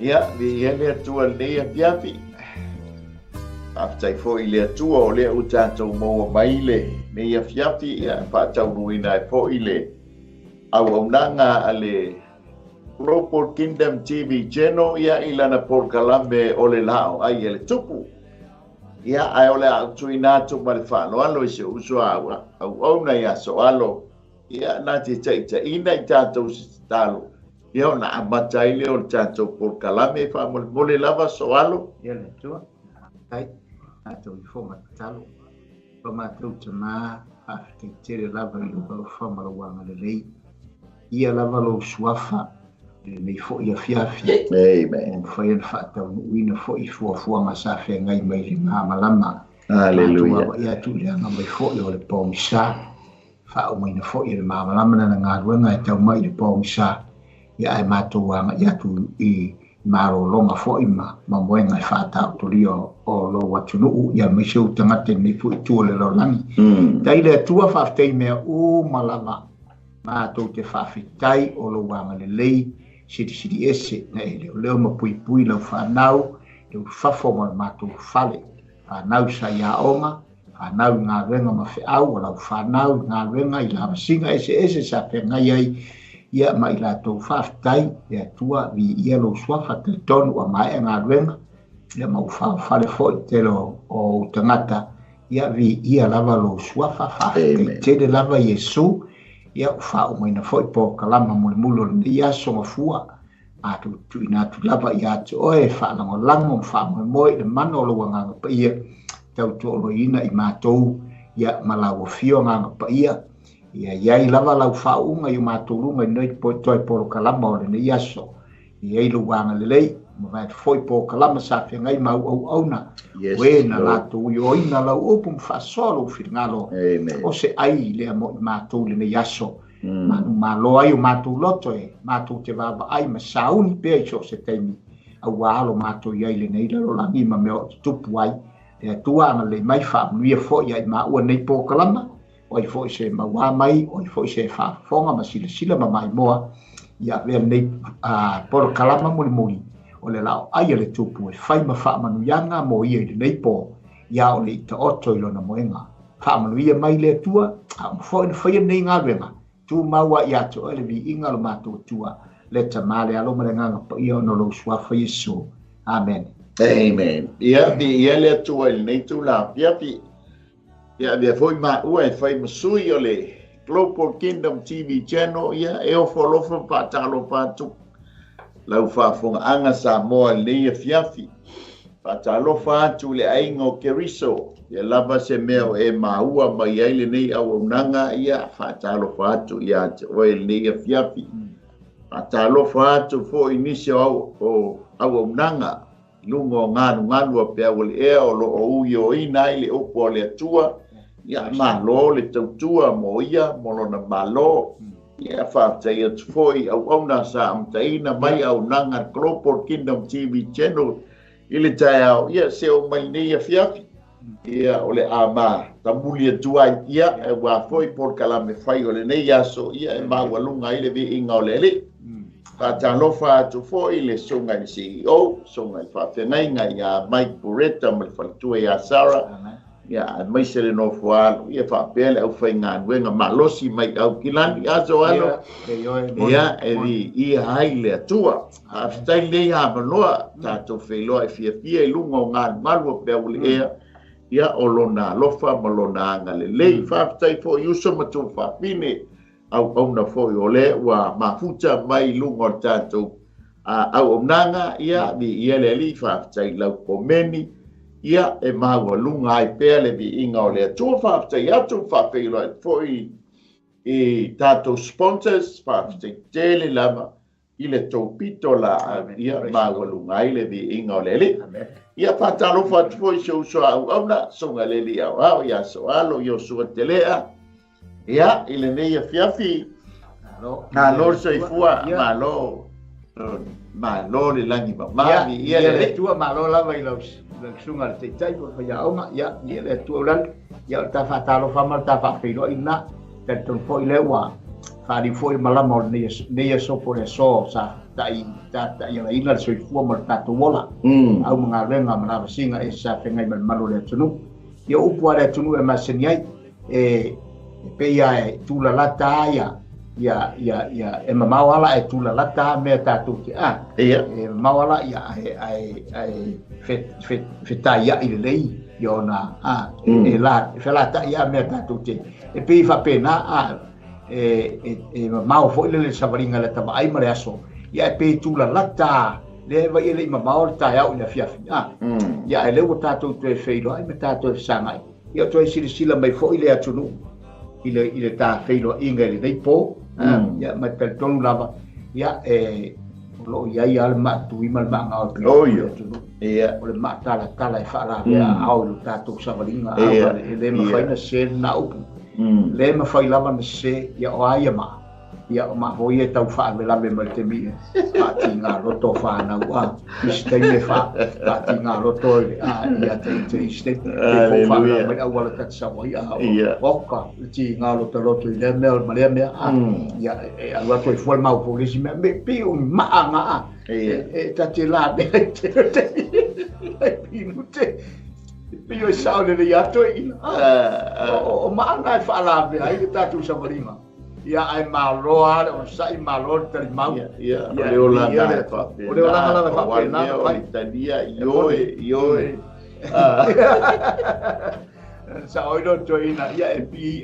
Ya, vi hele tua le piapi. After foi le tua o le utato mo maile me ya fiapi ya pa tau ruina foi le. Au nanga ale Global Kingdom TV channel ya ilana por kalambe ole lao ai ele tupu. Ya ai ole au tuina tu malfa lo alo se uswa au ona ya so alo. Ya na te ina tato stalo. Yo na amatai le o tato por kalame fa mole lava soalo. Ia le tua. Ai, ato I fo matalo. Pa matau te mā, te tere lava I lupa o whamara wanga le lei. Ia lava lo suafa, le fo ia fiafi. Amen. O whai ana whaatau uina fo I fuafuanga sa whea ngai mai le mā malama. Hallelujah. Ia tu le anga mai fo I o le pōmisa. Wha o maina fo I le mā malama na ngā ruenga e tau mai le pōmisa. Ia ai mātou anga ia tu I maro longa fo I ma moenga I whaatau tori o lo watunuu ia me seu tangate ni fu I tua le laulangi. Tai le tua whaaftei mea o malanga mātou te whaafitai o lo wanga le lei siri ese na e leo mapui pui lau whanau leu whafonga le mātou whale whanau sa ia onga whanau ngā renga ma whiau lau whanau ngā renga I la masinga ese sa pengai ai ia mai la tau whaafitai ia tua vi ia lo swafa te tonu a mai ngā renga ia mau whale fo I telo o tangata ia vi ia lava lo swafa whaafitai tele lava Yesu ia whao mai na fo I po kalama mule mulo ia songa fua atu tu ina tu lava ia te oe whanango lango whanango moe le mano lo wanganga pa ia tau tolo ina I mātou ia malawa fio nganga pa ia ia iai lava lau whaunga I mātourunga I noi po toi poro kalama o le ne iaso iai lo wanga lelei ma vai foi po kalama sa whengai mau au auna we na lato I oina lau opum whasolo whiringalo o se ai lea mo I mātou le ne iaso manu malo ai o mātou loto e mātou te waba ai ma sauni pia I so se teimi au waalo mātou iai le nei lalo langi ma meo tupu ai e tuanga le mai whaamnuia fo iai ma ua nei po kalama oi foi se maua mai oi foi se whaafonga ma sila ma mai moa ia vea nei poro kalama muli o le lao ai le tupu e whai ma whaamanu yanga mo ia I nei po ia o le ita oto ilo na moenga whaamanu ia mai le tua a mwhoi na whai nei ngā renga tu maua ia to ele vi inga lo mātou tua le tamale alo ma le nganga pa ia ono lo swafa Yesu amen ia le tua il nei tu la piapi ia vea foi ma ua e whai masui o le Global Kingdom TV channel ia e o wholofa pātalo pātu lau whaafonga anga sa moa leia fiafi pātalo pātu le aingo keriso ia lava se meo e maua mai aile nei au unanga ia whaatalo pātu ia te oe leia fiafi pātalo pātu fo inisio au unanga lungo nganu a pea wale ea o lo o ui o ina ile opo le atua ia malo le tautua mo ia molona malo ia whaatai atu foi au na sa amtaina mai au nanga Global Kingdom TV channel ile tai au ia se o mai nei a fiafi ia o le ama tamuli atua ia e wa foi por kalame fai o le nei aso ia e mawalunga ile vi inga o le Patalofa atu foi le songa ni CEO, songa I whawhengai ngai a Mike Buretta ma le whalitua I a Sarah. Ia, mai se le no fualo, ia whapele au whai ngā nuenga malosi mai au kilani aso alo. Ia, ia hai le atua. Aftai le ia manoa, tātou wheloa fia lunga o ngā malua pia ule ea. Ia o lona alofa ma lona anga le lei. Whaftai fo iuso matu whapine. au na foi o le wa mafuta mai lungo tatou au omnanga ia bi ia le li fa tai lau komeni ia e maua lunga ai pele bi inga o le tua fa tai atu fa pe lo foi e tatou sponsors fa tai tele lava ile topito la ia maua lunga ai le bi inga o le li ia fa talo fa foi so au na so nga le li au ia so alo yo so telea ia ile nei fiafi na lo so ifua malo le langi ma ia le tua malo lava i los sunga le tai ko ia oma ia le tua lan ia ta fa talo fa mal ta fa filo ina te ton foi le wa fa di foi malamo ne so por eso sa tai ta ia ina so ifua mal ta to wala au mga lenga mana singa e sa fengai mal malo le tunu ia upu le tunu e maseniai e pe ia tu la lata ia e mamawala e tula lata me tatu ke e mamawala ia ai fetai ia ile lei yona e la felata ia me tatu te e pe fa pena e mamau fo ile savaringa le taba ai mare aso ia pe tula lata le vai ile mamau ta ia ile fiafi ia ele o tatu te feilo ai me tatu sangai ia to sila mai fo ile atunu ile ta feilo inga ile dei po ya mai per tonu lava ya lo ya alma tu imal banga o ia o le mata la e fala ya au lu tatu savalinga le ma faina se na upu le ma fai lava na se ya o ai ya ma voi e tau fa me la me te mi pa tinga roto fa na waiste me fa pa tinga roto ya te ste fa me a wala ta sa wa ya oka tinga roto ile me ma le me ya a roto fo ma polisi me pi un ma nga ta te la de pi mute pi o sa le ya to o ma nga fa la me ai ta tu sa marima ia ai maloa o sai malo ter mau ia le ola na fa o le ola na fa na fa Italia ioe sa oido joina ia e pi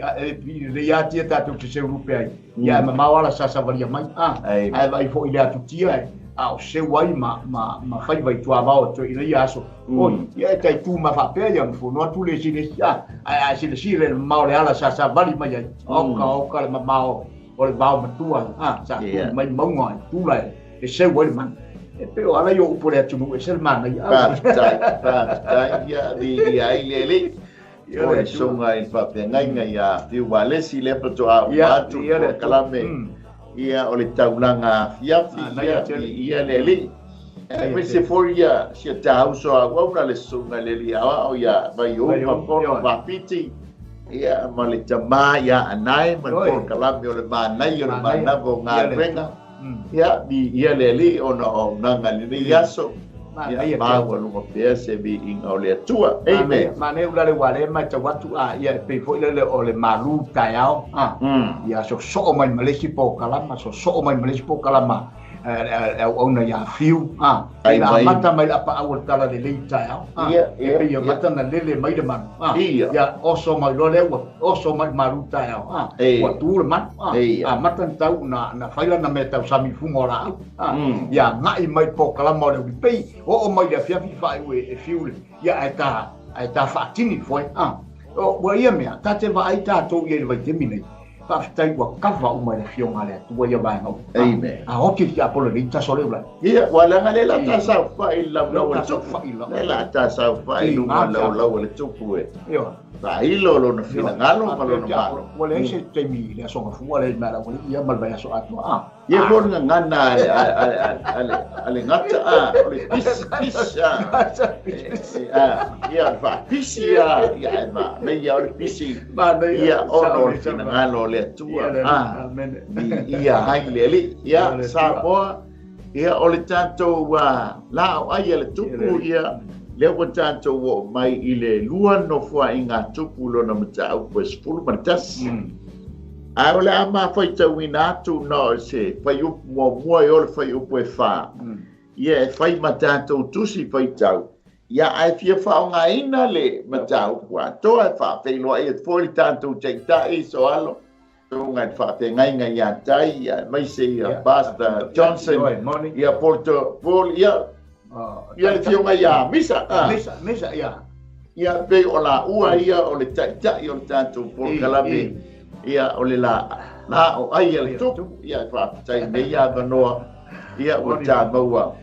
le ia tia tatu te se europei ia ma mawala sa varia mai ai vai fo ile atu tia au se wai ma fai vai tua va to ile ia so o ia tai tu ma fa pe ia fo no tu le sile ai sile ma le ala sa vali mai o ma o le va ma tua sa mai mongo tu lai e se wai man e pe o ala yo por atu e se man ia ia di ai lele o songa in fa pe ngai ia tiu vale si le pro a atu kalame ia o le taulanga fiafi ia lele e se for ia se tau so agora le songa lele o ia vai o ma por va piti ia ma le tama ia anai ma por kalame o le manai o le manavo nga renga ia lele o no nanga lele yaso ia ma wa no pe se bi in o le tua ma ne ula le wale ma ta watu ia pe fo le o le malu taiao ia so mai malesi po kalama so mai malesi po kalama ona ia fiu ina mata mai apa awal tala le taiao ia mata na lele mai de man ia oso mai lo le oso mai malu taiao wa tu le man mata tau na faila na meta sami fumora ia ngai mai po kalama le pe o mai le fiafi fai e fiu ia ai ta fatini foi o wa ia me ta te vai ta to ia vai te mine pa stai wa kava o mai fio ngale tu ia vai no a o ki a polo ni ta sole bla ia wala ngale la ta sa fai la la ta sa fai lu la le tupu io ta ilo lo no fina ngalo pa lo no malo wala se te mi le so fu wala mala wala ia mal vai so atu ia por ngana ale ngata ole pis ia va pisia ia ma me ia ole pisi ia ono fina ngalo le tua ia hai leli ia sa boa ia ole tanto wa la ai le tupu ia le o tanto wo mai ile lua no fua inga tupu lo na mata au pues full matas a ole ama foi tawina tu no se foi u mo yo foi u pe fa ia foi matanto tu si foi tau ia ai fia fa nga ina le mata u kwa to fa pe lo ai foi tanto cheita i so alo ngai whaapengai ia tai, ia maise, ia Pastor Johnson, ia Porto Paul, ia le fionga ia misa. Misa, ia. Ia pe o la ua ia o le tai o le tātou Paul Kalame, ia o le la o ai ia le tupu, ia whaapengai me ia vanoa, ia o tā maua,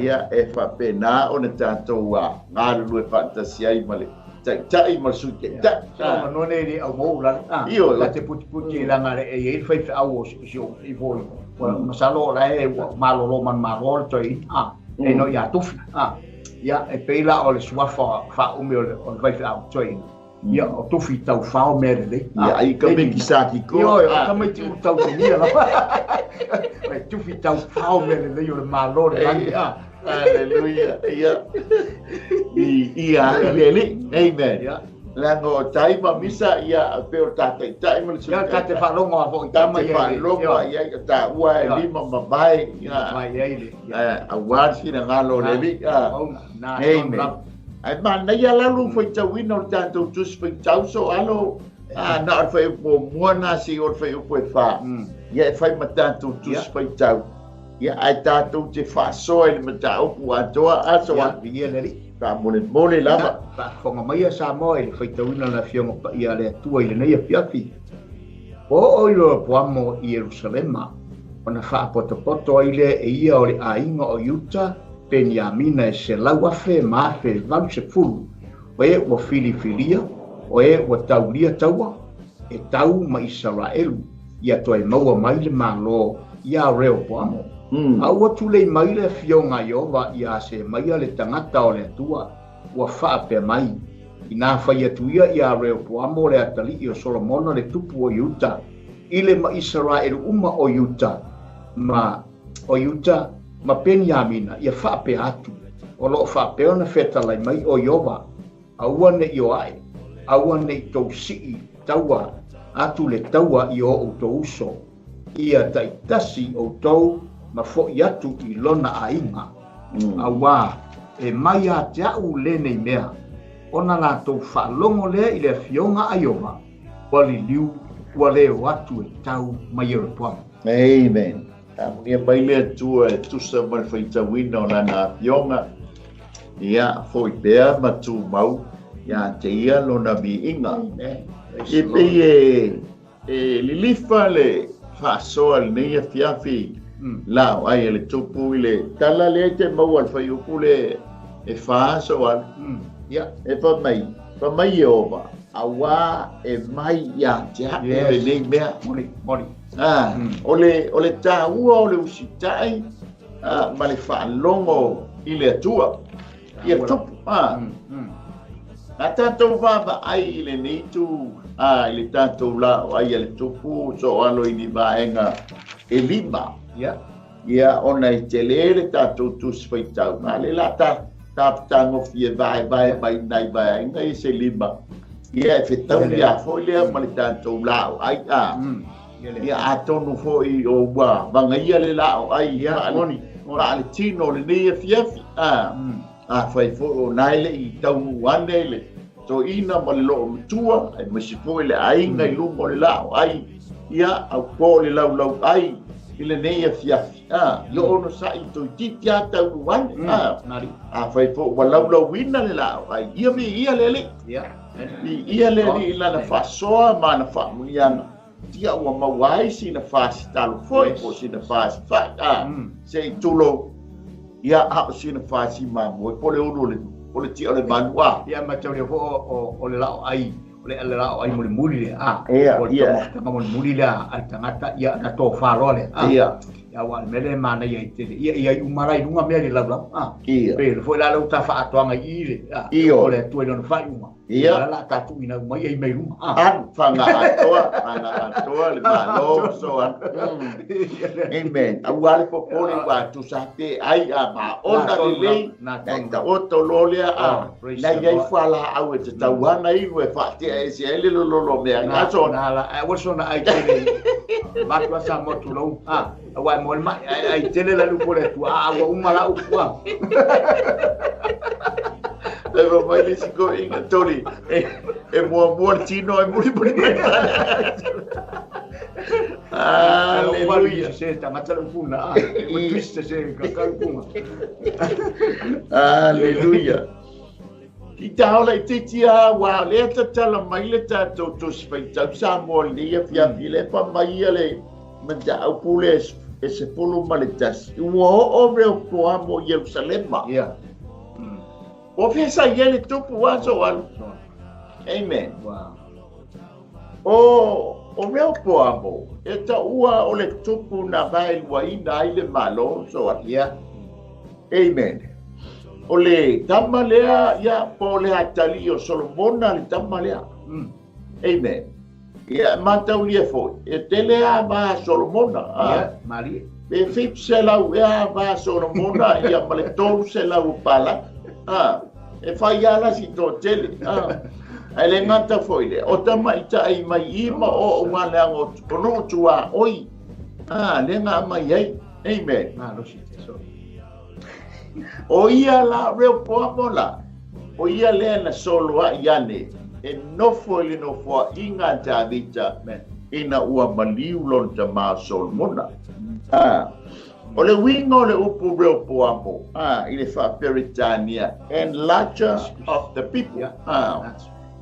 ia e whapena o le tātou ngā lulu e whaatasi ai male. Tai mal suke ta no ne au mo la la te puti la ngare e fai au so I voi masalo la e malo lo man malo toi e no ya tu ya e pela o le sua fa o me o vai au toi ya o tu fi tau fa o me le ya ai ka me kisaki ko yo ka me tu tau ni la e tu fi tau fa o me le yo malo la Hallelujah. Ia lele. Amen. Lango tai ma misa ia pe o tatai tai mo ya ka te fa longo a fo tama ia longo ia ta ua lima mabai ia mai ele a wasi na ngalo levi amen ai ma na ia lalu foi tawino tanto tus foi tauso alo na foi mo mona si or foi o fa ia foi matanto tus foi tau ia ai tātou te whaasoa i mata opu atoa asoa ia neri ka mole lava whonga mai a sa moe le whaitauina na whionga pa ia le atua i le nei a whiawhi o oilo poamo i Jerusalema o na whaapoto ai le e ia o le ainga o Utah pe ni amina e se lauafe maafe valu se fulu o e o filifilia o e o taulia taua e tau ma Israelu ia toe maua mai le malo ia reo poamo Aua tule mai le fionga Iova ia se mai le tangata o le atua ua whaape mai. Ina whai atuia ia reo poamo le atali i o Solomona le tupu o Utah. Ile ma Israel uma o Utah. Ma Benjamina ia whaape atu. O loo whaape ona whetalai mai o Iova. Aua ne Ioai. Aua ne tau sii taua. Atu le taua i o tau uso. Ia taitasi o tau ma fo yatu I lona ainga awa e mai a te au le nei mea ona la tau whalongo lea I le fionga Iova wali liu wale o atu e tau mai e repuama amen ia mai lea tua e tusa mai whaitawina o lana fionga ia fo I bea ma tu mau ia te ia lona mi inga e pe e lilifa le whaasoa le nei a fiafi la ai le tupu ile tala le te mau al fai upule e fa so al ya e fa mai ova awa e mai ya ja le nei mea mori ole ta ua ole usitai ma le fa longo ile tua ia tupu ata to va ai le nei tu ile tanto la ai le tupu so alo ini vaenga e lima ia ona I te lere tātou tus whaitau. Male la tāptango fie vai nai vai ngai se lima. Ia e whetau ia fo lea male tātou lao ai ia atonu fo I o wā. Vanga ia le lao ai ia moni. Wa le tino le nei e fiafi. Whai fo o nai le I taunu wane le. So ina male loo mtua. Ai masi fo le ai ngai lumo le lao ai. Ia au po le lau ai. Ile nei a fiafi yo ono sai to titi ata uan nari fai fo walau wina le la ai ia lele ia lele ila na fasoa ma na fa muliana tia ua mawai si na fasi talo foi po si na fasi fa sei tulo ia a si na fasi ma mo po le o le tia le manua ia ma tau le fo o le lao ai le ala ai muli le ia mo muli la tangata ia na to faro le ia wa mele mana ia te ia umara I lunga me le la ia pe foi la lo ta fa atoanga I o le tu no fa uma ia la ta tu ina mai ai me lunga fanga atoa le malo so amen awale po poli wa tu sa te ai ma ona le na ta oto lolia na ia fala au te tawana I we fa te e se ele lo me nga so na la wa so na ai te ma tu sa mo tu lo wa mo ma ai tele la lu por tu wa umala u Leva mai le siko inga tori. Mua tino e muri. Aleluia. Se tangata le puna. E twist se kakalpuna. Aleluia. Ki taola I titia wa le tala mai le tatou tospai tau sa mo le fia le pa mai le manda au pule e se pulu maletas. O reo po amo Jerusalema. Yeah. O fesa yele tupu waso al. Amen. Wow. O reo po amo. E ta ua o le tupu na vai waina ai le malo so al. Yeah. Amen. O le tamalea ia po le hatali o Solomona le tamalea. Amen. Ia matau lia foi. E telea ma Solomona. Yeah, Mari. E fip se lau ia ma Solomona ia male tolu se lau pala. E fai ala si to tele. Ai le ngata foi le. O tama ita ai mai ima o umale ango kono tua oi. Le nga mai ai. Amen. O ia la reo poamola. O ia le na solo a iane. E nofo ele nofo inga tavita ina ua maliu lon ta ma Solomona. O le wingo le upu reo poamo. I le fa Peritania. Enlarger of the people.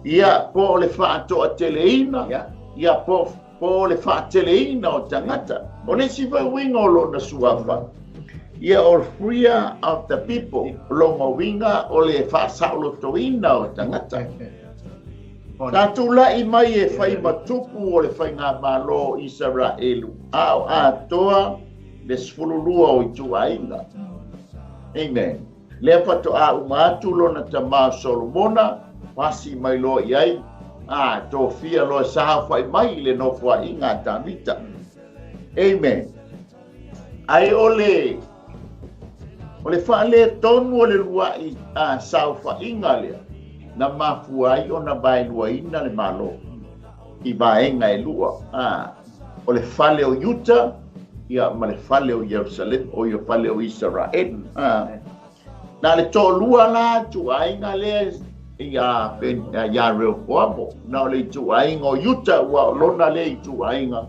Ia po le fa ato a teleina. Ia po le fa teleina o tangata. O le siva wingo lo na suafa. Ia o freer of the people. Longo winga o le fa saulo toina o tangata. Tatula I mai e fai matupu o le fai ngā malo Israelu. Ao a toa le sfululua o I tuainga. Amen. Le pato a umatu lona tama Solomona. Wasi mai lo iai. To fia lo saha fai mai le no fua inga tamita. Amen. Ai ole fa le tonu o le lua I sao fa inga lea. Na mafuai o na bai lua ina le malo. I baenga e lua. O le fale o Utah. Ia ma le fale o Jerusalem. O ia fale o Israel. Na le to lua la tu ainga le. Ia reo poamo. Na le tu ainga o Utah. Wa lona le tu ainga.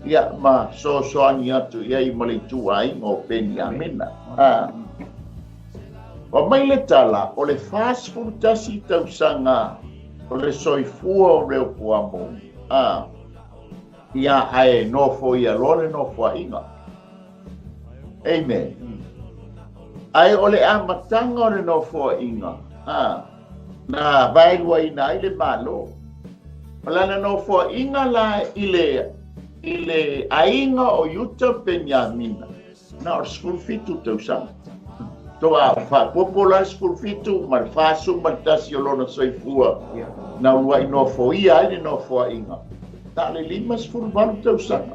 Ia ma so ani atu. Ia I ma le tu ainga o Benjamina. O mai le tala, o le fast food tasi tausanga, o le soifua o reo poamo. Ia ae nofo ia lore nofo a inga. Amen. Ai o le amatanga o le nofo a inga. Na vailua ina I le malo. O lana nofo a inga la I le ainga o Utah Benjamina. Na o sfulfitu tausanga. Toa fa popular school fitu mal fasu mal tasi olona soifua na ua ino fo ia ni no fo inga ta le limas fur balu tau sana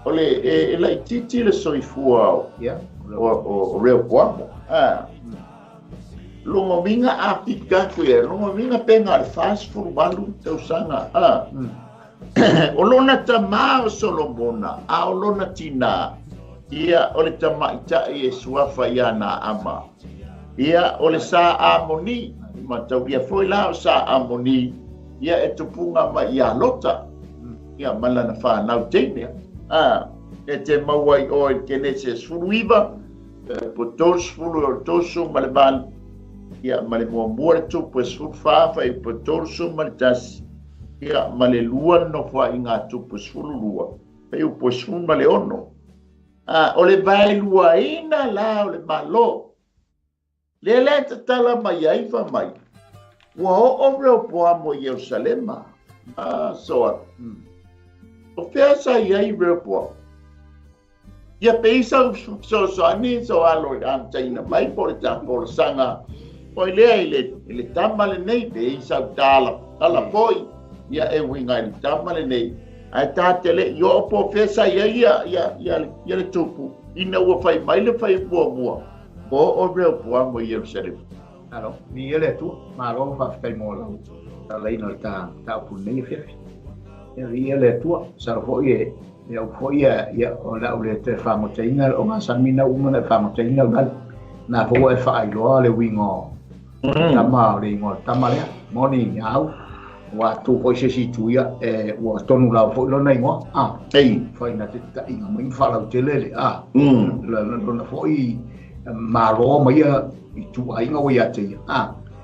ole e la titi le soifua o reo poamo longo minga apika ku e longo minga penga le fast fur balu tau sana olona tama Solomona a olona tina Ia ole tamaita e suafa ia na ama. Ia ole sa amoni. Matau ia foi la sa amoni. Ia e tupunga ma ia lota. Ia malana fa nau tenia. E te mawai o e kene se sfuruiva. Potos fulu o tosu maleban. Ia male mua mua tu pues fulfafa e potosu maletas. Ia male lua no fa inga tu pues fulu lua. E u pues fun male ono. O le vai lua ina la o le malo. Le te tala mai ai fa mai. Ua o reo poamo Jerusalema. Soa. O fea sa iai reo poamo. Ia peisa so ani so alo antaina mai po le tampo sanga. O lea ile tamale nei peisa tala. Tala poi. Ia e winga ile tamale nei. Ai tatele yo po fesa ia le tupu ina ua fai mai le fai mua o reo poamo Jerusalem. Alo, ni ele tu malo fa fai mola. Ta lei no ta puni fefi. Ni ele tu sa fo ye fo ia o la le te fa mo teina o nga samina uma le fa mo teina na fo e fa lo le wingo tama le ngol tama le moni ngau wa tu ko se si tu ya wa tonu la fo lo nei ngo ei fai na te ta inga mai fa la te le la fo I ma ro mai ya tu ai ngo ya te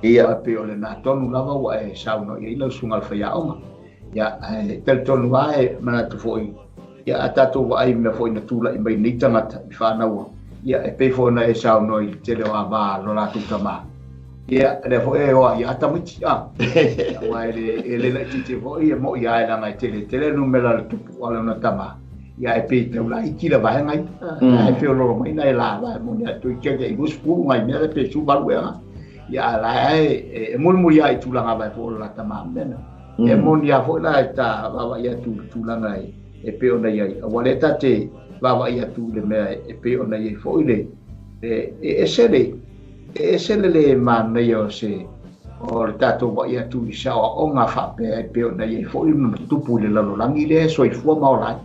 ia pe ole na tonu la wa sa no ia lo sungal fa ya o ya tel tonu wa mana tu fo ya atatu wa ai me fo na tu la mai ni tanga fa na wa ya pe fo na sa no I te le wa ba lo la tu tama ya le fo o ya tamiti wa ele la ti fo ia mo ya la ngai tele no me la tu ala na tama ya pe te la I ki la ba ngai ai pe lo mai nai la ba mo ya tu che ke bus pu ngai me pe su ba wa ya la mul ya I tu la ba fo la tama mena e mo ya fo la ta ba ya tu la ngai e pe ona ya wa le ta te ba ya tu le me e pe ona ya fo ile e sele le mana yo se o tato wa ya tu sa o nga fa pe na ye fo I tu pu le lo langi le so I fu ma ora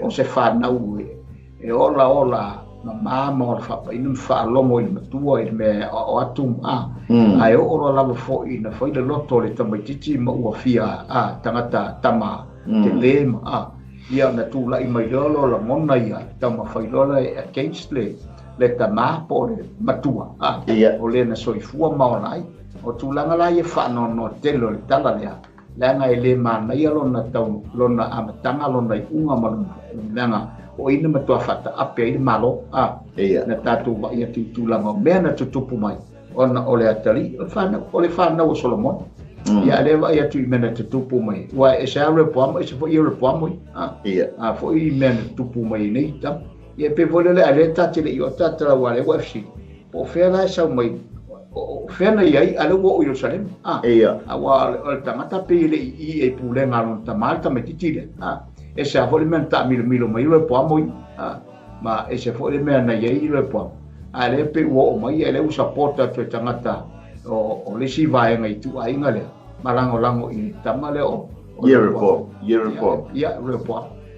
o se fa na u e ola ma mo fa pa I fa lo mo I tu I me o atum ai o la fo I na fo I le loto le tamai titi ma u fia tangata tama te le ma ia na tu la I mai lo la mona ia tama fa lo la against le tama po le matua o le na soifua maonai o tulanga la ia whanau no telo le tala lea langa I le mana ia lona tau lona amatanga lona I unga malunga langa o ina matua whata ape I malo na tatu wa ia tulanga mea na tutupu mai ona o le atali o le whanau o Solomon ia le wa ia tu I mena tutupu mai wa e se a repoamo e se fo I repoamo fo I mena tutupu mai nei tam ia pe vole le ale tati le io tata wa le wafsi po fera sa mai o fena ia ale wo Jerusalem awa o tamata pe le I e pule ngalon tamalta me titile e sa vole men ta milo mai le po moi ma e se vole men na ia le po ale pe wo mai ele u supporta to tangata o le si vai ngai tu ai ngale malango lango I tamale o year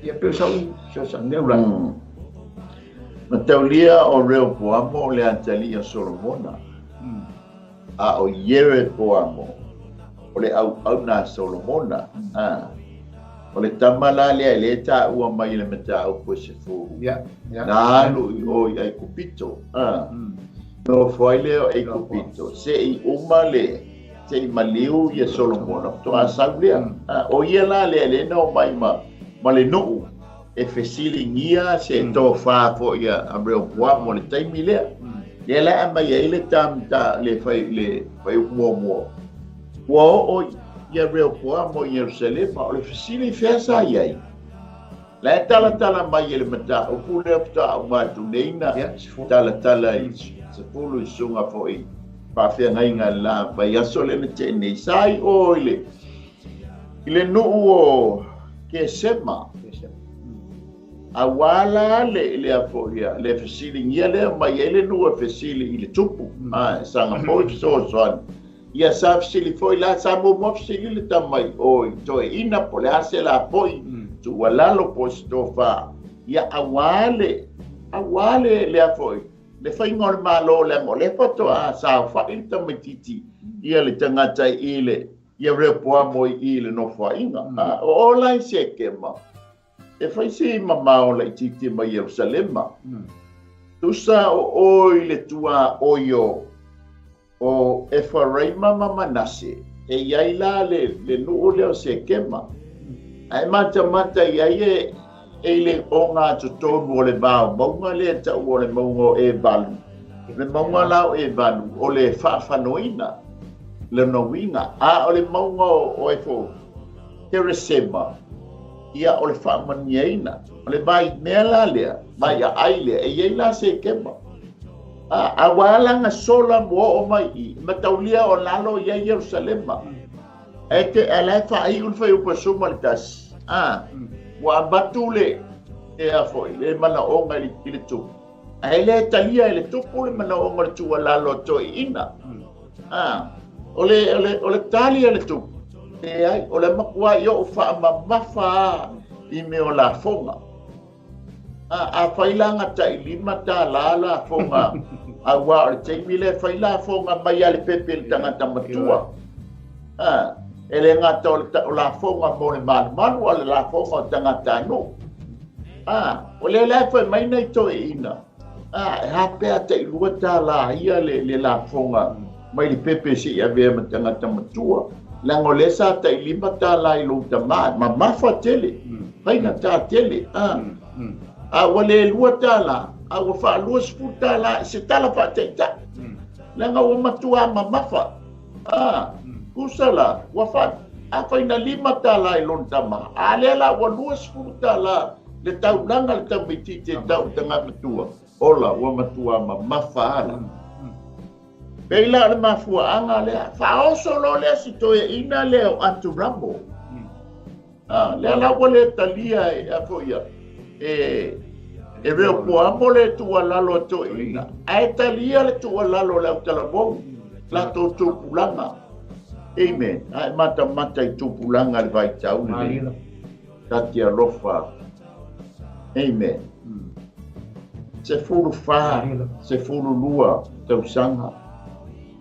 ia pe sa ne ula na taulia o reo poamo le antali o Solomona o yere poamo o le au na Solomona o le tamala le ta ua mai le meta o se fu na alu o ai kupito no foi le o ai kupito se I uma le se I maliu ia Solomona to asaulia o ia la le no mai ma le no e fesilingia se to fa fo ia abreu wa mo le taimi le le la ma ia le tam ta le fai mo o ia abreu wa mo Jerusalem o le fesili fesa ia la tala mai le mata o pule ta ma tu neina tala se pulu sunga fo I pa fe nga la va ia sole le tene sai o ile no o ke sema awala le afoia le fesilingia le mai ele no fesili I le tupu sanga po so ia sa fesili foi la sa mo fesili le tamai o to ina po le ase la poi tu wala lo postofa ia awale le afoi le fai ngol malo le mo le foto sa fa inta metiti ia le tangata ile ia repoa mo ile no fa inga o la se kema e fai si mamao la titi mai Jerusalem tu sa o ile tua oyo o Efraima Manase e yaila le no le se kema ai mata ia ele onga to mo le ba mo le ta o le mo e balu le mo la e balu o le fa noina le no winga o le mo o e fo Teresema ia o le fa maniaina o le bai mela le mai aile e yaila se kema a wala nga sola mo o mai mataulia o lalo ia Jerusalem e ke ala fa ai un fa u pasumalitas wa batule e a foi le mana onga le tu ele talia le tu le mana onga tu lalo to ina ole talia le tu e ai ole makua yo fa mafa I me o la fonga a failanga tai lima ta la fonga Awa o te mile fai la fonga mai ale pepe le tangata matua. Ele ngata o la fonga mo le manu ale la fonga o tangata no. O le la fai mai nei to e ina. E hapea te ilua tā la ia le la fonga mai le pepe si ia vea ma tangata matua. Lango le sa te ilima tā la ilo tamaa, ma mafa tele. Haina tā tele. Wale lua tā la. Awa wha lua sputa la se tala wha teita. Langa wa matua ma mafa. Kusala wa wha a whaina lima tala i lon tama. A lela wa lua sputa la le tau langa le tau miti te tau tanga matua. Ola wa matua ma mafa ala. Peila le mafua anga lea. Wha oso lo lea si toe ina leo atu rambo. Lela wa le talia e afoia. E veo po amole tu alalo to ina. Ai talia le tu alalo le utalabong. La to pulanga. Amen. Ai mata i tu pulanga le vai tau le. Tati alofa. Amen. Se furu fa, se furu lua tau sanga.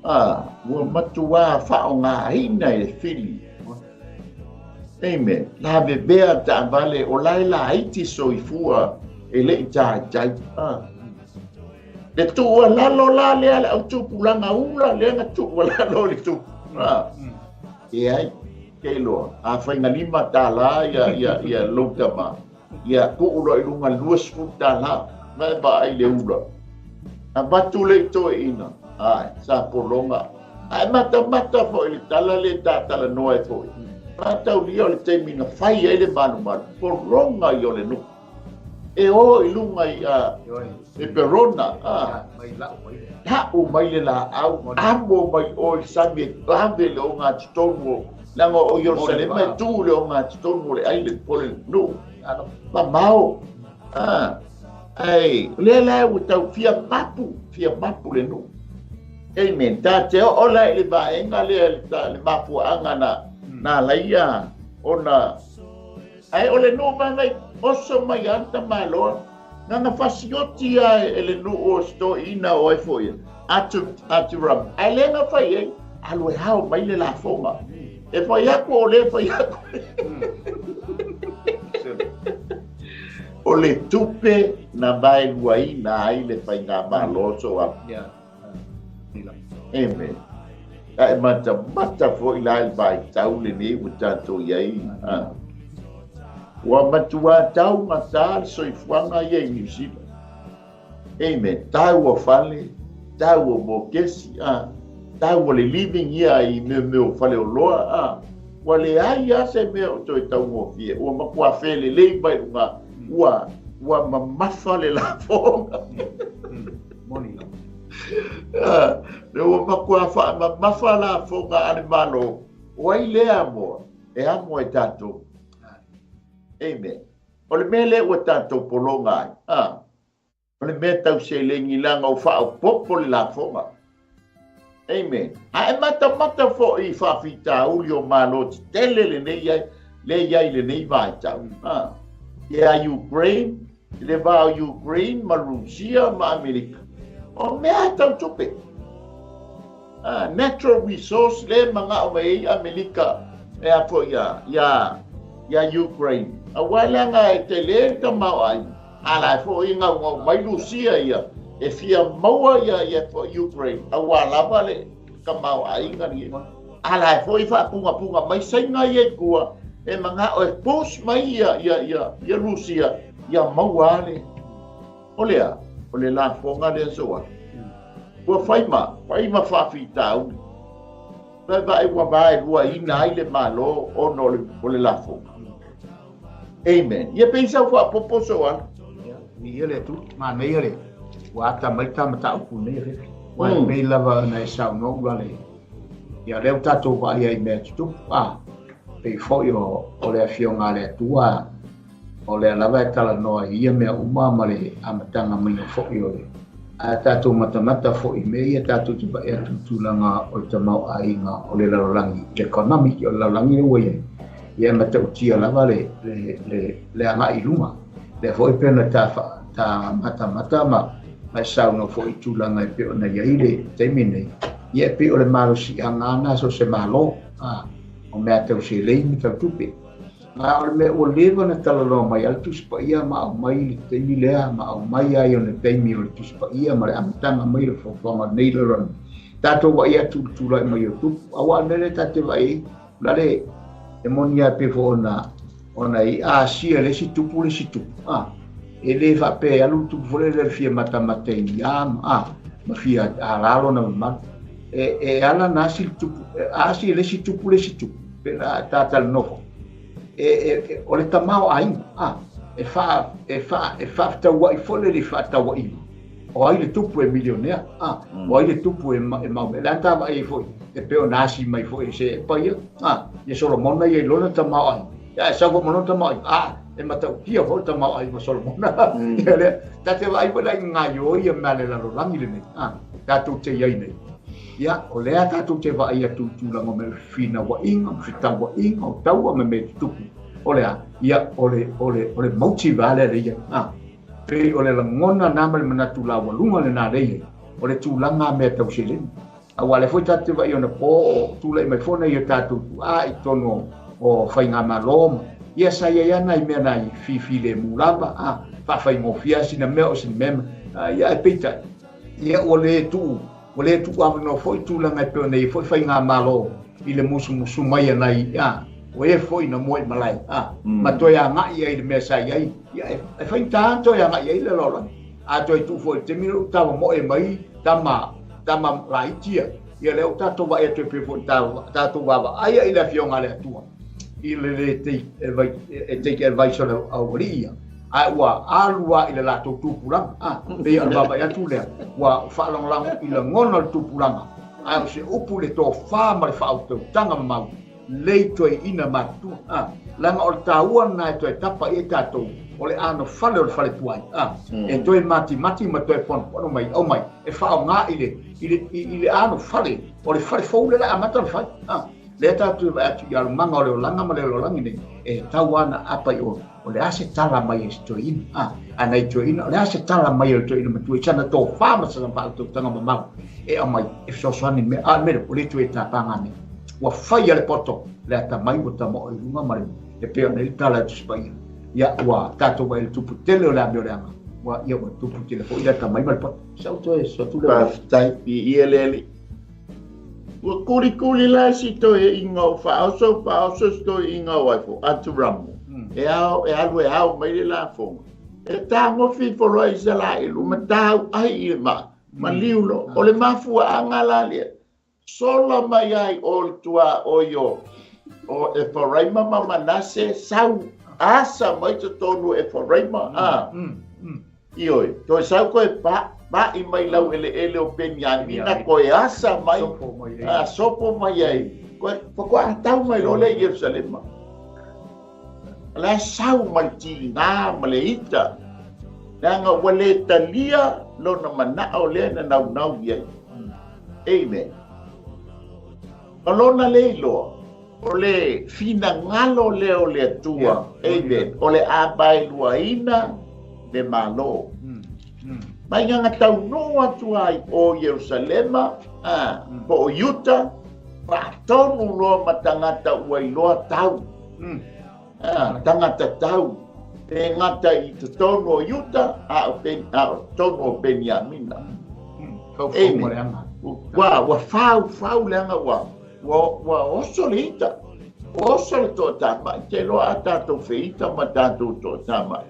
Ua matua whaonga hina e fili. Amen. La bebea ta vale o laila haiti soifua. Ele ita jai le tu lalo la le au tu pulanga ula le nga tu lalo le tu e ai ke lo a faina lima tala ya lotama ya ku ulo ilunga luas utala ma ba ai le ula a batu le to ina ai sa polonga ai mata fo ile tala le tala no e fo mata uli le temina fai ele manu polonga yo le no e o ilunga e perona mai le la au ambo mai o sabe ave le o nga tongo lango o Jerusalem mai tu le o nga tongo le ai le pole no ma mau ai le la o tau fia mapu le no amen ta te o la le ba enga le mapu anga na laia ona ai ole no mai oso mai anta malo nanga fasioti ele no o sto ina o foi atu ram ai lenga fai alo hao mai le la fonga e foi ako le foi ako ole tupe na bai guai na ai le fai na malo so amen ai mata foi la bai tau le ni utato yai wa matua tau ngata soifuanga ye New Zealand. Amen. Tau o fale, tau o mokesi, tau o le living ia i me o fale o loa, wa le ai ase me o toi tau mo fie, ua makua fele lei bai unga, ua mamafa le la fonga. Moni le ua makua mamafa la fonga ane malo, wa i lea mo, e amo e tato. Amen. O le mele ua tātou polonga ai. O le mea tau se le ngilanga o whao popo le la fonga. Amen. A e mata fo i whawhita uli o malo ti tele le iai le nei vai tau. Ia Ukraine, le vao Ukraine, ma Rusia, ma Amerika. O mea tau tupe. Natural resource le mga o mei Amerika. E a fo ya Ukraine. Awala nga e te le ka mau ai. Ala fo inga ngo mai Rusia ia. E fia maua ia fo Ukraine. Awala vale ka mau ai nga ni. Ala fo i fa punga mai sainga ia kua. E manga o pos mai ia Rusia. Ia maua le. Ole la fonga le soa. Ua faima whawhita au. Vai vai lua ina ai le malo ono le la fonga. Amen. Ia pensa o popo soa. Ni ele tu, ma nei ele. Wa ta mai ta mata ku nei re. Wa nei lava na sa no vale. Ia le tato va ia me tu. Pe fo yo o le fionga le tua. O le lava tala no ia me uma male amatanga mai fo yo le. A tato mata fo i me ia tato tu ba e tu langa o te mau ainga o le lalangi economic o lalangi le we. Ia mata utia lava le anga iluma le foi pena ta mata ma ai sau no fo i tūlanga e peo na iaile teimi nei. Ia pe o le malo si angana so se malo. O mea tau se lei mi tau tupe. Ma o me o lewa na talalo mai al tuspa ia ma o mai le teimi lea ma o mai ai o le teimi o le tuspa ia ma le amatanga mai le fofonga nei le ron. Tato wa ia tūla mai o tupu. Awa nere tate wai lale e monia pe fo ona i sia le si tupu. E le fa pe alu tupu fo le fia mata i ma fia alalo na ma. E ala nasi tupu asi le si tupu pe la tata nofo o le tamao ai e fa ta wa i fole le fa ta wa i o ai le tupu e milionea o ai le tupu e ma la ta va i fo e pe o nasi mai fo e se pa ia ye Solomon ia lona tamao ai ya sa go mono tamao e mata kia fo tamao ai mo Solomon ele tata va i fo la ngaio ia male la lo langi le ta tu te ia nei. Ya, o lea tātou te wa ia tūtūranga me whina wa inga, whita wa inga, o taua me tupu. O lea, ia, o le mauti wale reia. Pei o le langona nama le manatu la walunga le nā reia. O le tūlanga mea tau se leni. A wale fwoi tātou wa ia na pō, o tūlai mai whona ia tātou i tono o whainga maloma. Ia sa ia iana i mea nai fifi le mūlamba, whawhai ngō fiasi na mea o sin mema. Ia e peitai. Ia o le tuu. O le tu ava no foi tūlanga e peo nei, foi whai ngā malo i le musu mai anai, o e foi na moe malai, ma toi a ngai ai le mea sai ai, e whai tā toi a ngai ai le lola, a toi tu foi te miro tawa moe mai, tama lai tia, ia leo tato wa e toi pe foi tato wawa, aia i le fionga le atua, i le take advice o le auria, ai wa alua i le lato tupuranga pe al baba ya tule wa fa long i le ngono tupuranga ai se upu le to fa ma le fa auto tanga mau le to ina matu langa o taua na to tapa e tato o le ano fale o fale tuai e to mati ma to fon o mai o mai e fa nga i le ano fale o le fale fo le amata fa le tatu atu ya manga o le langa ma le langi nei e tawana apa o le ase tala mai e stoin anai toin le ase tala mai e toin ma tu chana to fa ma sa pa to tanga ma e a mai e so swani me me o le tu e ta panga me wa fai le poto le ata mai o ta mo i lunga mai e pe ona tala tu spai ya wa tato wa le tupu tele o la bioranga wa ia wa tupu tele fo ila ta mai ma poto sa to e so tu le tai pi ele wa kuri la si to e inga fa so sto inga wa fo atu ramu e au mai la fo e ta mo fi fo lo isa la i lu mata ai ma liulo o le mafu anga la le sola mai ai o tua o yo o e fo raima mama nase sau asa mai to tonu e fo raima io to sau ko e pa i mai lau ele o penyani na ko e asa mai sopo mai ai ko tau mai lo le Jerusalem la sau malti na maleita nga wale talia lo na mana o le na nau ye amen alona le lo o le fina ngalo le o le tua amen o le abai luaina de malo mai nga tau no atu ai o Jerusalema po o Yuta pa tonu lo matangata uai loa tau tangata tau e ngata i te tonu o Yuta a tonu o Benjamina wa fau leanga wa osolita osol to tama te lo atato feita ma tanto to tama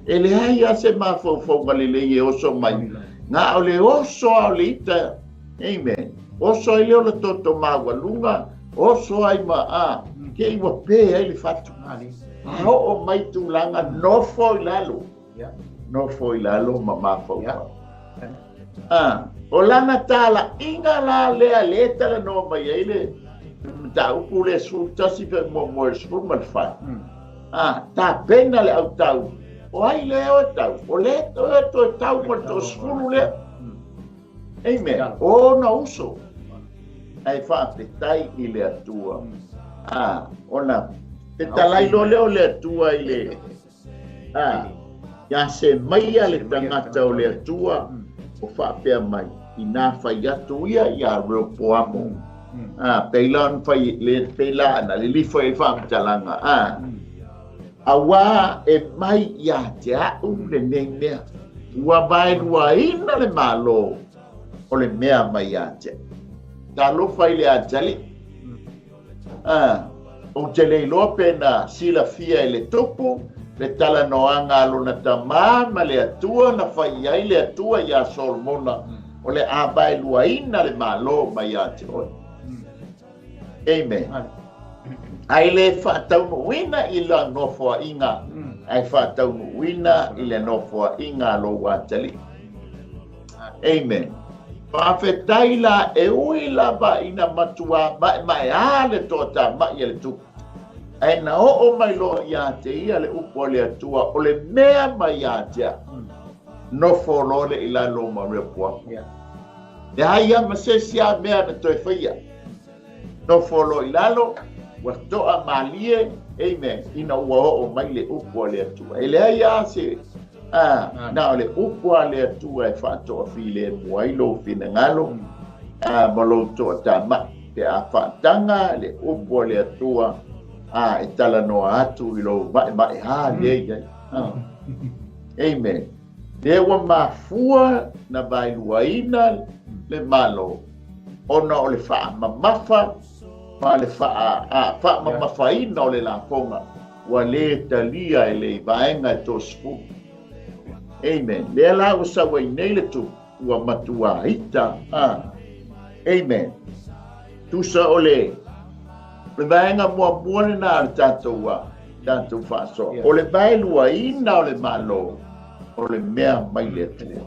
ele ai se ma fo galilei e oso mai na ole oso alita amen oso ele o to ma walunga oso ai ma ke i wa pe ele fatu ali o mai tu langa no foi lalo mama fo o lana tala inga la le tala no mai ele ta upu le sulta si pe mo mal fa ta pena le au tau o ai le o tau o le to tau mo to sfulu le amen o na uso ai fa te tai i le atua ona te talai lo le atua i le ya se mai ale tangata o le atua o whaapea mai i nā whai atu ia i a reo poamo. Peila an whai le peila ana le lifa e whaamtalanga. A wā e mai i a te au le nenea. Ua mai lua ina le malo o le mea mai a te. Tā lo whai le a tali. O te leiloa pena sila fia i le topu, le tala noanga alona tamā ma le atua na whai ai le atua i a Solomona o le abai lua ina le malo mai a te oi. Amen. Ai le whaataunuina i la nofoa inga, ai whaataunuina i le nofoa inga lo watali. Amen. Whawhetai la e ui la ba ina matua mai a le tota mai le tuku. Ai na o mai lo ia te ia le upo le atua o le mea mai a te nofo lo le ila lo ma repua. E haia ma se sia mea na toi whaia. Nofo lo ila lo wa toa malie, amen, ina ua o mai le upo le atua. E le haia se na le upo le atua e whatoa fi le muailo fina ngalo, ma lo toa ta ma te a whatanga le upo le atua. E tala noa atu i lo mai ha le amen. Le wa mafua na vai luaina le malo. Ona o le wha mamafa, ma le wha mamafa ina o le lafonga. Wa le talia e le vaenga e tosfu. Amen. Le la usa wa inei le tu ua matua hita. Amen. Tusa o le vaenga mua muane na le tātou whaaso. O le vai lua ina o le malo, o le mea mai le tua.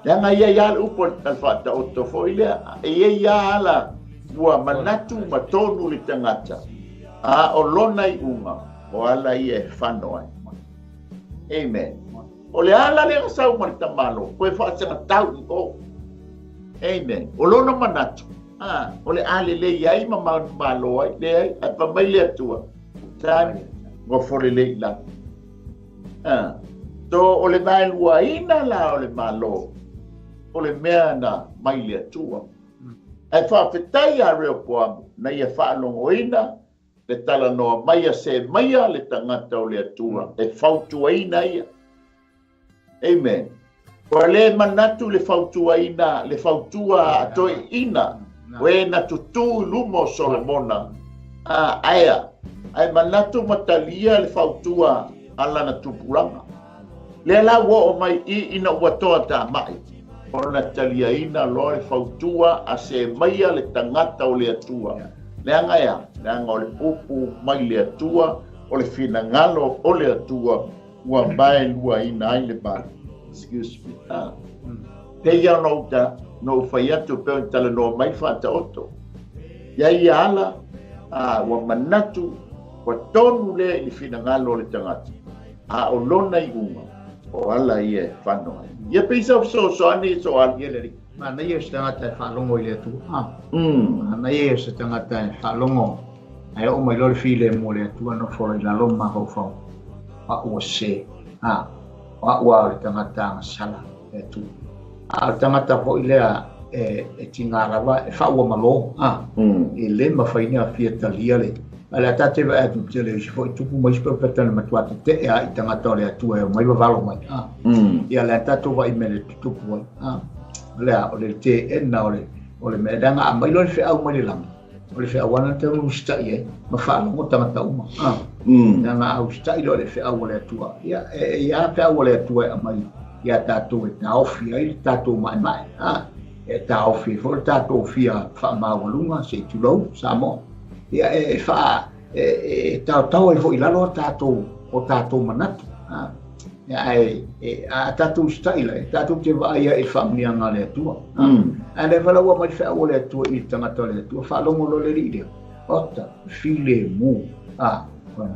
Nanga ia ia le upo na whata o tofo ilea, ia ia ala ua manatu matonu le tangata. O lona i unga, o ala ia e whanoa. Amen. O le ala le kasau mani tamalo, koe whaasanga tau i o. Amen. O lona manatu. O le ale le iai ma malo ai, le ai, a pa mai le atua. Tani, ngofore le ila. To o le mai lua ina la o le malo, o le mea na mai le atua. Ai whawhetai a reo poamu, na ia whaalongo ina, le tala noa maia se maia le tangata o le atua, e whautua ina ia. Amen. Ko le manatu le whautua ina, le whautua atoe ina, we na tutu lumo Solomona. Aia, ai manatu matalia le whautua ala na tupulanga. Le la wo o mai I ina watoa ta mai. O na talia ina lo le whautua a se maia le tangata o le atua. Le anga ia, le anga o le pupu mai le atua, o le fina ngalo o le atua, ua mai lua ina ai le bari. Excuse me. Te ia no fai atu peo tala no mai whata oto. Ia ia ala, ua manatu, ua tonu le I fina ngalo le tangata. O lona I unga, o ala ia e whanoa. Ia peisa so ane so ala ia leri. Mana ia se tangata e whalongo I le atu. Mana ia se tangata e whalongo. Ai o mai lori file mo le atu no fora I la loma hau whau. Ua se. Ua le tangata ngasala e atu. Le tangata po I lea e tingarawa e whaua malo. E le mawhaina a fia talia le. Ale atate wa atu te le si foi tupu mai speo petana matuata te e a I tangata le atua e mai wawalo mai. Ia le atato wa I mele tupu mai. Lea o le te ena o le medanga a mai lori wheau mai le lama. O le wheau wana te unu stai e, ma whaalongo tangata uma. Nanga au stai lo le wheau o le atua. Ia wheau o le atua e a mai. Ia tātou e tāofi ai le tātou mai mai. E tāofi e fo le tātou fia whaamawalunga se tulau, Samoa. Ia e wha, e tau e fo I lalo o tātou manatu. Ia a tātou staila, e tātou te waia e whaamnianga le atua. A le walaua mai whea o le atua I tangata le atua, whaalongo lo le ridea. Ota, file mu,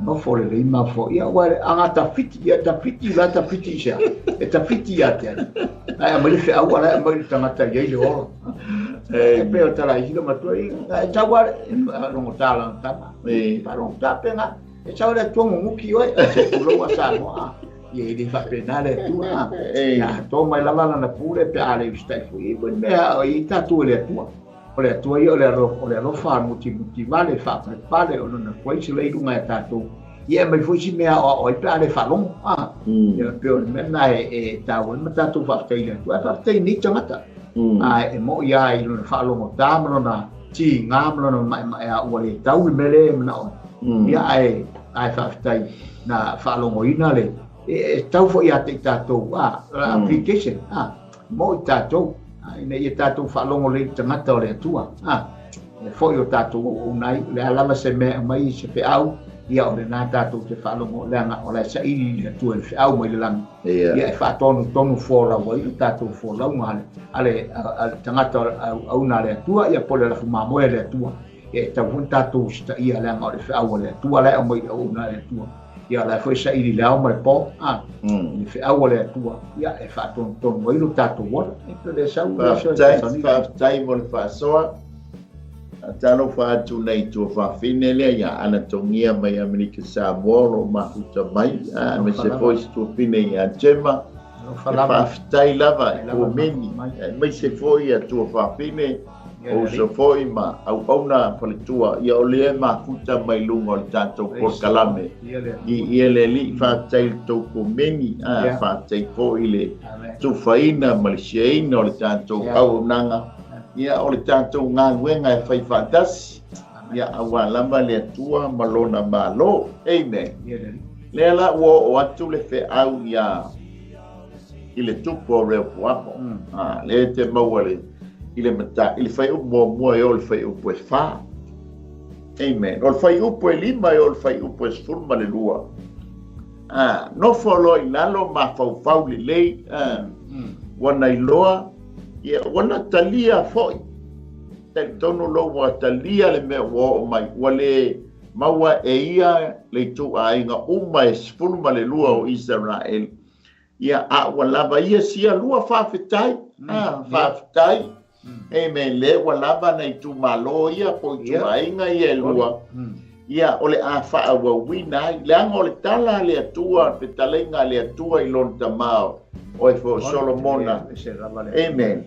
nofo le ima fo, ia wale, anga tawhiti, ia tawhiti, la tawhiti sea, e tawhiti ia te ana. Ai, mai le whea ua, mai le tangata iei le oro. E peo tala I hilo matua I, e taware, rongo tāla na tama, pa rongo tāpenga, e tau le tua munguki oi, e se kuloa Samoa. ye di fa penale tua ya to mai la na pure pe ale stai fu e ben me ai tatu le tua io le ro fa muti vale fa prepare o non poi ci lei lunga tatu ye mai fu ci me o pe ale fa long ya pe me na e ta won ma tatu fa te le tua fa te ni chamata e mo ya i lo fa lo mo ta mo na ti ngam lo mai a o le tau mele na ya ai fa te na fa lo mo ina le tau fo ia te tatou application mo tatou ina ia tatou whalongo le tangata o le atua fo i o tatou o nai le alama se mea mai se pe au ia o le nā tatou te whalongo le anga o le sa iri le atua le au mai le langi ia e whaatonu fōra wa i tatou fōra unga ale tangata au nā le atua ia pole la fumamoe le atua ia tau hun tatou sita ia le anga o le au le atua le au mai au nā le atua ia la foi sa ili lao mai po ni fe awole tua ia e fa ton mo ilu tato wa e pe sa u fa tai mo fa soa talo fa tu nei tu fa finele ia anatomia mai Amerika Samoa ma uta mai me se foi tu fine ia gema fa tai lava o meni mai se foi tu fa fine o se foi ma au ona paletua ia o le ma futa mai lungo le tanto por kalame i ele li fa tai to ko meni fa tai fo ile tu faina malisiaina o le tanto au nanga ia o le tanto nga wenga e fai fantas ia awa lamba le tua malona malo amen le la o atu le fe au ia ile tupo re poapo le te mawale ile mata ile fai mo e o le fai upo fa amen o le fai upo lima e o le fai upo sfurma le lua no folo ilalo ma fau le lei wana iloa ia wana talia foi te tono lo wa talia le me wo mai wale maua e ia le tu ainga uma sfurma le lua o Israel ia a wala va ia sia lua fa fitai amen le wala ba nei tu malo ia po tu ainga ia lua ia ole a fa wa wina le ngo le tala le tua pe talenga le tua i lon tamao o fo Solomona amen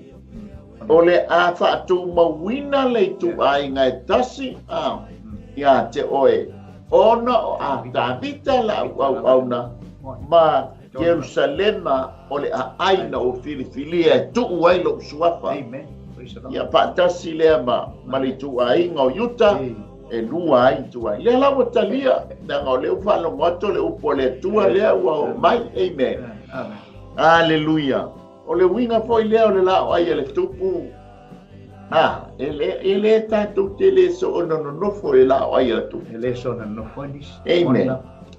ole a fa tu ma wina le tu ainga tasi ia te oe ona a tabita la au na ma Jerusalema ole a aina o Filifilia tu wai lo suafa amen ia patasi le ma malitu ainga o Yuta e lua ai tu ai le la talia na ngole u falo moto le upo le tua le wa mai amen haleluya o le winga foi le o le la ai le tupu ele ta tu tele so no foi la ai tu ele so no foi amen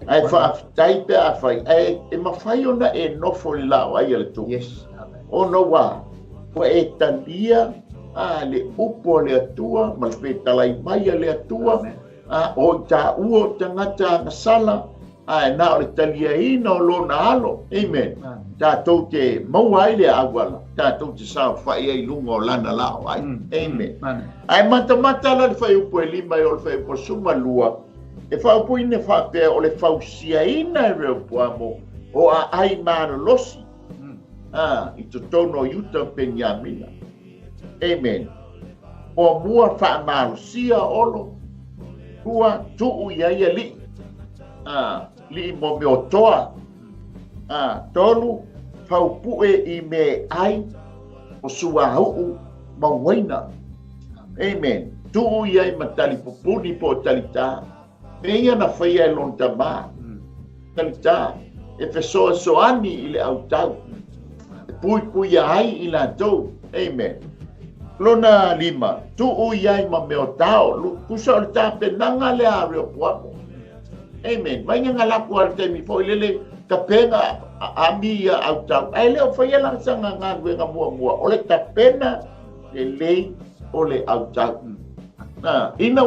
ai fa tai pe a fai e ma fai ona e no foi la ai le tu yes o no wa o e talia le upo le atua ma le talai mai le atua o ta uo tangata na sala na o le talia ina o lona alo amen ta tau te mauai le awala ta tau te sao fai ai lunga o lana lao ai amen ai mata la le fai upo e lima o le fai upo suma lua e fai upo ine fai pe o le fausia ina e reo puamo o a ai mana losi i to tono Yuta Penyamina amen o mua fa malusia olo ua tu ia li li mo me otoa tolu fau pue i me ai o sua hu mawaina amen tu ia i matali popuni po talita ia na faia lon tama talita e feso soani ile autau pui ai i la tau amen lona lima tu iai ma me o tao lu kusa o ta penanga le ave o puapo amen mai nga la puar te mi foi lele ka pena ami au tau ai le o foi la sanga nga nga mua o le ta pena le o le au tau ina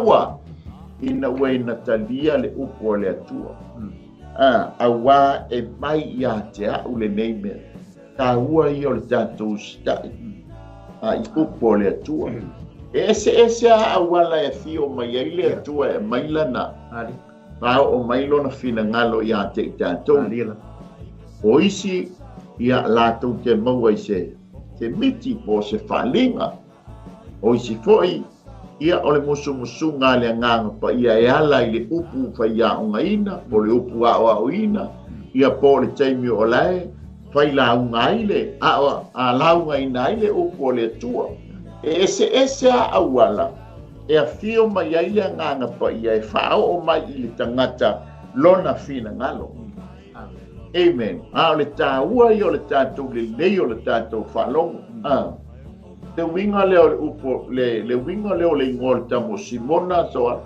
na talia le upo le atua awa e mai ia te au le nei me ta ua i o le tātou stai i upo le atua ese a wala e fio mai ai le atua e maila na o mailo na fina ngalo i a te tātou o isi ia lātou te maua i se miti po se whalinga. O isi foi ia o le musu ngā le nganga pa ia e ala i le upu whai a unga ina, po le upu a ina, ia po le teimi o lae, whai la unga ile, a la unga ina ile upu o le tua. E ese a awala, e a fio mai a ia nganga pa ia e whao o mai i le tangata lona fina ngalo. Amen. A o le tā ua i o le tātou le lei o le tātou whalongo. Le winga leo le upo, le winga leo le ingol tamo Simona soa,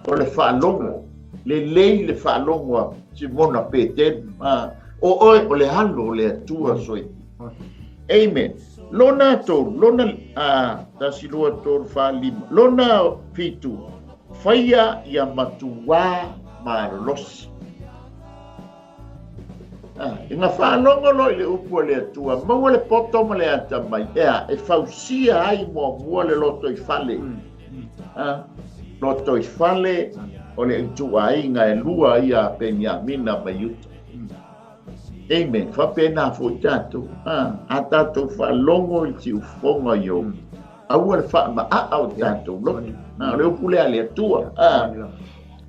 o le whalongo. Le lei le whalongo Simona peten. O le halo o le atua soi. Amen. Lona tōru, lona tasilua tōru whalima. Lona fitu, whaia ia matuwā marolosi. I ngā whanonga lo i le upu le atua, maua le poto ma le ata mai, e whausia ai mua le loto i whale. Loto i whale, o le utua ai ngā e lua i a penia mina mai uta. Amen, whapena fo i tātou, a tātou whalongo i ti ufonga i o. Aua le wha au tātou loto, le upu le atua.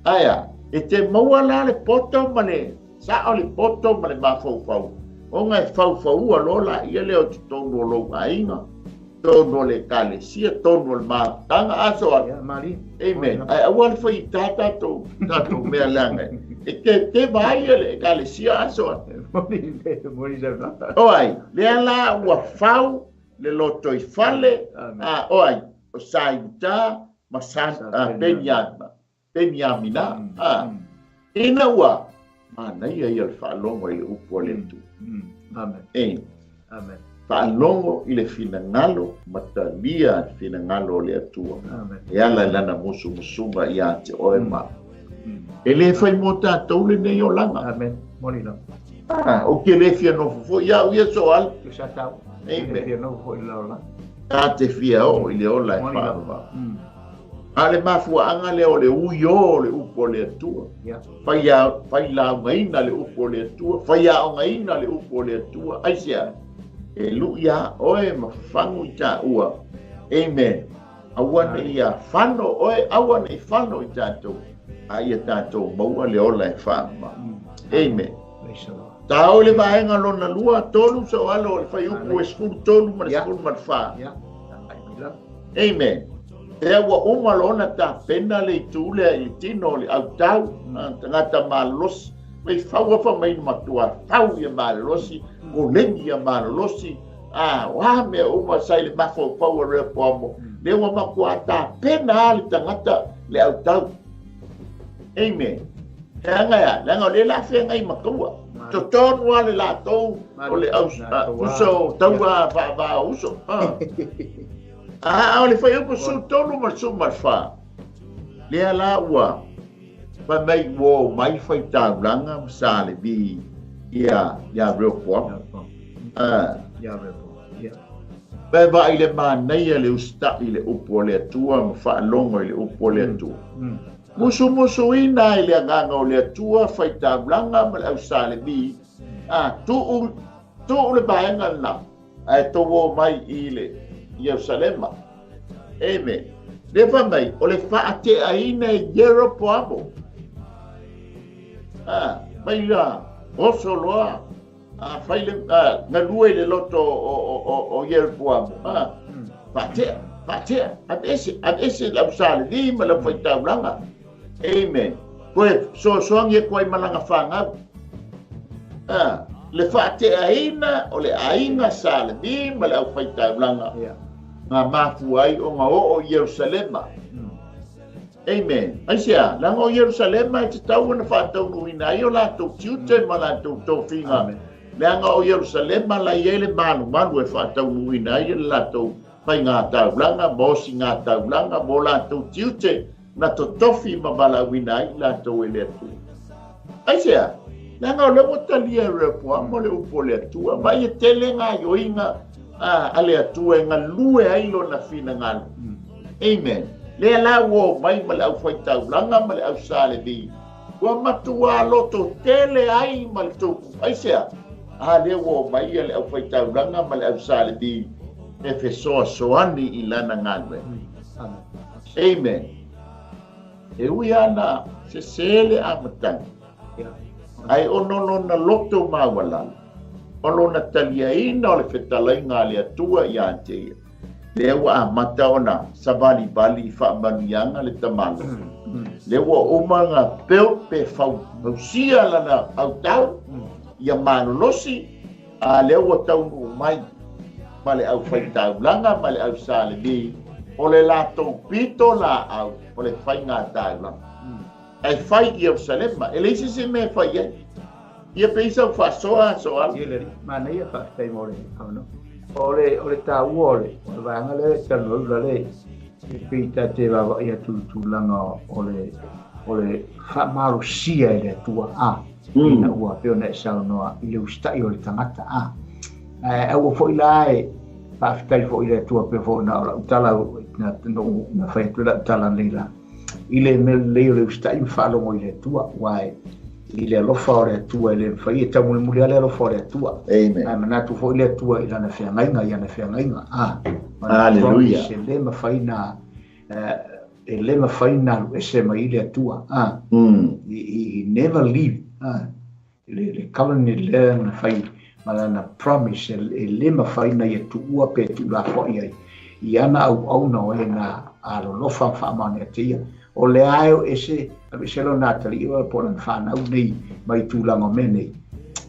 Aia, e te maua la le poto ma le, sa o le poto ma le mafau. O ngai fau alola ia leo te tono lo ainga. Tono le kalesia, tono le matanga aso. Amen. Ai awan fai tātou mea langa. E te vai le kalesia aso. Oai, le ala ua fau, le loto i fale, oai, o saita, ma Benyamina. Ina ua, mana ia le whaalongo i le upo le tu. Amen. Amen. Whaalongo i le finangalo, matalia finangalo le atua. E ala lana musunga i ate oe ma. E le whai mo tātou le nei o langa. Amen. Moni la. O ke le fia no fufo, ia uia soal. Tu sa tau. Amen. Fia no fufo i la ola. Ka te fia o i le ola e whaava. Ale mafuanga le o le uio le upo le atua. Fai la ngaina le upo le atua. Fai a ngaina le upo le atua. Aisia. E luia oe mafangu i tā ua. Amen. Awane ia whano oe awane i whano i tātou. A ia tātou maua le ola e whaama. Amen. Tāo le vaenga lona lua tolu so alo le whai upo e skulu tolu ma le skulu ma le wha. Amen. E ua umalona ta pena le tule i tino le au tau tangata malosi mai faua fa mai matua tau ia malosi o lengi ia malosi wa me uma sai le mafo power pomo le ua makua ta pena le tangata le au tau. Amen. Langa le la fe ngai makua to ton wa le la tau o le au uso tau va uso o le whai upo su tonu ma su marwha. Lea la ua, pa mai wo mai whai tāuranga sa le bi ia reo poa. Pa ba i le māneia le usta i le upo le atua, ma whaalongo i le upo le atua. Musu ina i le anganga o le atua, whai tāuranga ma le au sa le bi. Tu le baenga na, towo mai i le Yerusalema. Amen. Lewa mai, o le whaate aina e Yeropoamo. Mai la, oso loa. Whaile, ngalua i le loto o Yeropoamo. Whatea. Ad ese lau sale, di ma lau whaitauranga. Amen. Koe, soangi e koe malanga whangau. Le whaate aina, o le aina sale, di ma lau whaitauranga. Ngā mafu ai o ngā o Yerusalema. Amen. Aisia, langa o Yerusalema e te tau na whātau nuina ai o lātou tiute ma lātou tōwhinga. Langa o Yerusalema la iele manu e whātau nuina ai o lātou pai ngā taulanga, mosi ngā taulanga, mo lātou tiute na to tofi ma malawina ai lātou e le atu. Aisia, langa o lewo talia repua mo le upo le atua, mai e tele ngā yoinga ale atua e ngā lue ai lo na fina ngālu. Amen. Le ala wo mai ma le au whaitaulanga ma le au sale di. Wa matua loto tele ai ma le tuku. Aisia, le wo mai le au faitaulanga ma le au salibi e fesoasoani i lana galue. Amen. E ui ana se sele amatanga. Ai ono na loto mawalala. Ono na taliaina o le fetalainga le atua i ante. Le ua amata ona savali bali whaamanuianga le tamala. Le ua omanga peo pe fau mausia lana au tau. Ia manolosi a le ua taunu mai. Ma le au faitaulanga ma le au salebi. O le latou pito la au. O le whainga taulanga. Ai fai i au salema. E leisi se me fai ai. Ia peisa fasoa soal. Ia le mana ia fa stai more no. Ole tau ole. Vanga le tano le. Pita te va ia tu langa ole fa maru sia ile tua a. Ina ua pe ona sa no ile ustai ole tangata a. Au fo ilai pa stai fo ile tua pe fo na tala na fai tu tala lila. Ile me le ustai fa lo ile tua wai. Ile alofa o le atua ile fai e tamu muli ale alofa o le atua. Amen. Ai manatu fo ile atua ila na whiangainga ia na whiangainga. Hallelujah. Se le mawhaina e le mawhaina e se mai ile atua. He never leave. Le kalani le na whai malana promise e le mawhaina ia tuua pe tu la fo ia. I ana au na oe na alolofa whaamane atia. O le aio ese abiselo natali o polan fana nei mai tulanga mene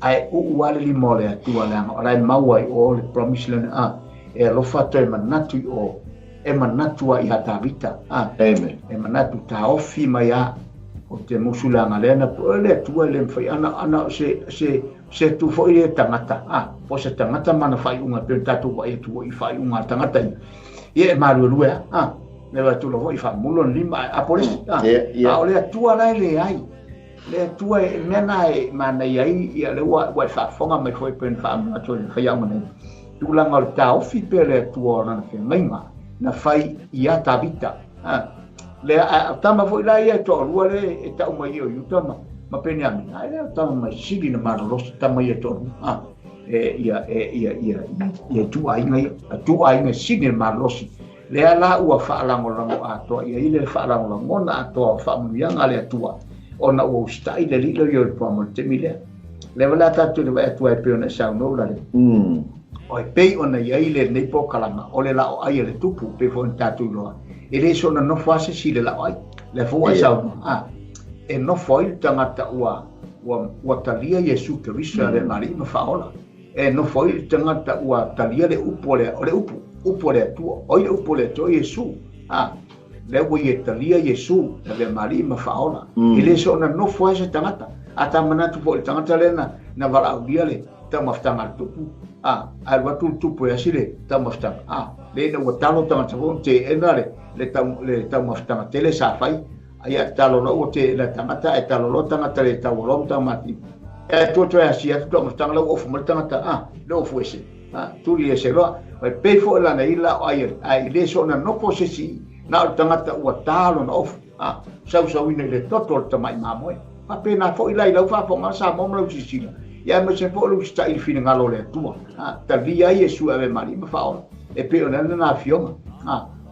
ai u wale li mole atua langa o lai mawai o le promise lana e lo fatto e manatu o e manatu i hata vita amen e manatu ta ofi mai a o te musulanga lena po le atua le fai ana se tu foi e tangata po se tangata mana fai unga pe tatu wa e tu i fai unga tangata e malu lua le va tu lo voi fa mulon lima a polisi a ole tua lai le ai le tua mena e mana ai ia le wa fa fonga mai foi pen fa ma tu fa ya mane tu la ngal ta ofi pe le tua na fe mainga na fai ia ta vita le tama foi lai e to lu le e ta mai yo tama ma pe ni ami ai le tama mai sili na ma lo tama ia to ia tu ai ngai sili ma lo le ala ua whaalangolango atoa ia ile le whaalangolango na atoa whaamuianga le atua ona ua ustai le lilo i o le pamon te mile le wala tatu le wai atua e peo na sao no lale o e pei ona ia ile nei po kalanga o le lao ai le tupu pe fo tatu loa e le so na no fase si le lao ai le fo ai sao no e no foi tangata ua talia Yesu Kristo le mari ma faola e no foi tangata ua talia le upo le upo upole tu oi upole to Yesu le wo ye talia Yesu le mari ma faola ile so na no foi se tangata ata manatu fo tangata lena na vala udia le ta maftanga tupu ai watu tupu ya sile ta maftanga le no talo tangata fo te enale le ta maftanga tele sa fai ai talo lo te le tangata e talo lo tangata le ta wo ta mati e to ya sia to maftanga lo of mo tangata lo fo ese tu li ese lo ai pe fo la nei la ai le so na no posesi na tangata ua talo na of sau ina le toto ta mai mamoe pa pe na fo ila fa fo ma sa mo lo sisila ya me se fo lo sta il fine ngalo le tua ta via Yesu ave mari ma fa e pe ona na fioma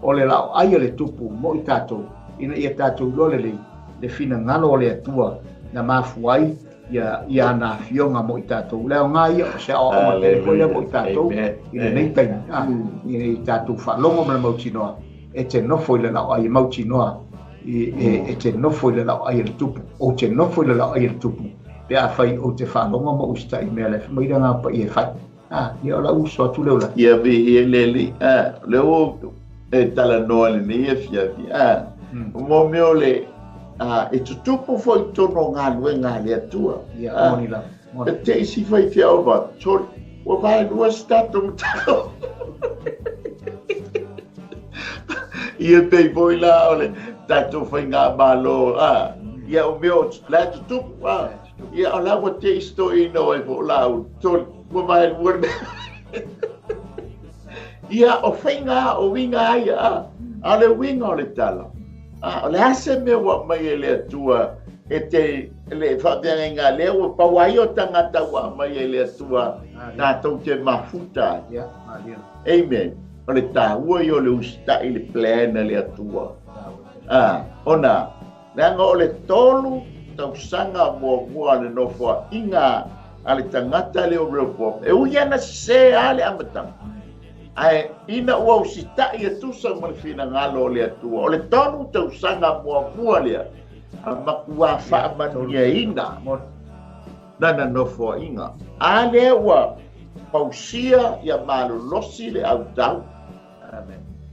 o le la ai le tupu mo tato ina ia tato lo le fine ngalo le tua na mafuai ia na fionga mo tato le ngai se o le ko le mo tato ina nei tai ni tato fa longo mo chinoa e te no foi le la ai mo chinoa e te no foi le la ai le tupu o te no foi le la ai le tupu pe a fai o te fa longo mo usta i me le mo ira nga pa i fai ia la uso tu le la ia be le o e tala no le ni e fia mo me ole e tutupu foi tono ngalue ngali atua ia oni la te isi fai fia ova so o vai lua stato mutako ia pe foi la ole tato fai nga malo ia o meu la tutupu ia ala o te isto ino e vo la so o vai lua ia o fai nga o winga ia ale winga ole tala le ase me wa mai le tua e te le whapenga ngā leo pawai o tangata wa mai e le atua nā tau te mafuta. Amen. O le tāua i o le usta i le plana le atua. Ona, nanga o le tolu tau sanga mua le nofua inga a le tangata le o repo. E uiana se ale amatang. Ai ina ua usita i atusa ma le fina ngalo le atua. O le tonu tau sanga mua lea. A makua wha manuia ina. Nana nofua inga. A le ua pausia ia malolosi le au tau.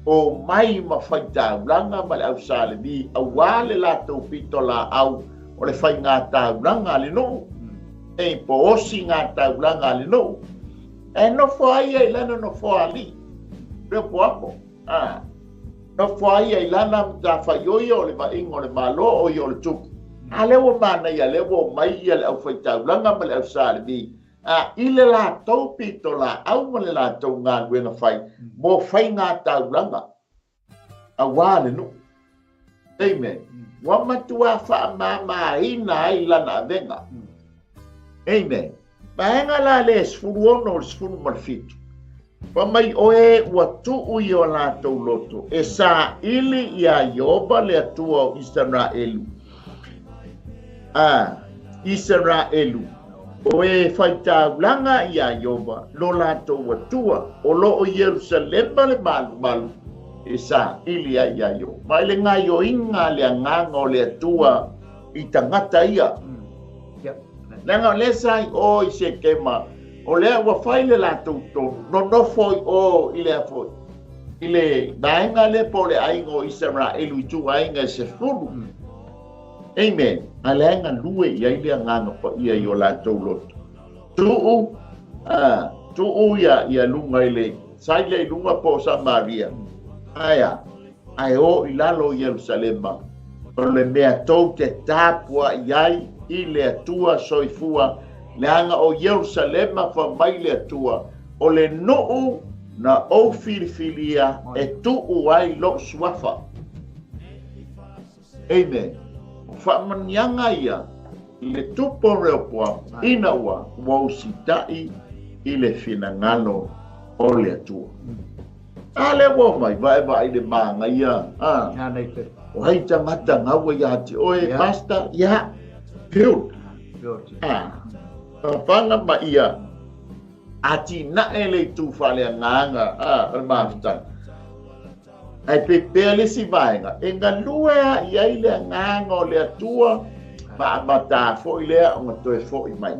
O mai ma whaitaulanga ma le au sale ni awale la tau pito la au o le whai ngā taulanga le no. E po osi ngā taulanga le no. E no whai e lana no whai li. Reo po apo. No whai e lana mta whaioi o le vaingo le malo o i o le tuku. A lewa mana ia lewa mai ia le au whaitaulanga ma le au sale ni. Ile la tau pito la au ma le la tau ngā luenga whai. Mo whai ngā taulanga. A wale no. Amen. Wa matua wha mama ina ai lana venga. Amen. Maenga la le sfuru ono le sfuru marfitu. Pa mai oe ua tuu i o la tau loto. E sa ili ia yoba le atua o Israelu. Israelu. Oe whaitaulanga ia yoba lo la tau atua. O lo o Yerusalema le malu. E sa ili ia yo. Mai le ngā yo inga le nganga o le atua i tangata ia. Nanga le sai o i se kema. O lea ua whaile la tautou. No foi o i lea foi. I le naenga le po le ainga o Israelu i tu ainga se furu. Amen. A le ainga lue i aile nganga pa ia i o la tau loto. Tuu ia lunga i le. Sai le lunga po Samaria. Aya. Ai o i lalo Yerusalema. O le mea tau te tāpua iai i le atua soifua. Le anga o Yerusalema fa mai le atua. O le nuu na o filifilia e tuu ai lo suafa. Amen. Fa manianga ia le tupo reo poa ina ua wausitai i le finangalo o le atua. Ale wo mai vai le manga ia. O hai tangata ngawa ia ti oe pasta ia. Piu. Whanga ma ia ati na ele tu whale nganga mafta ai pepea le si vaenga e ngā lua ia i le nganga o le atua pa mata fo i lea o ngatoe fo i mai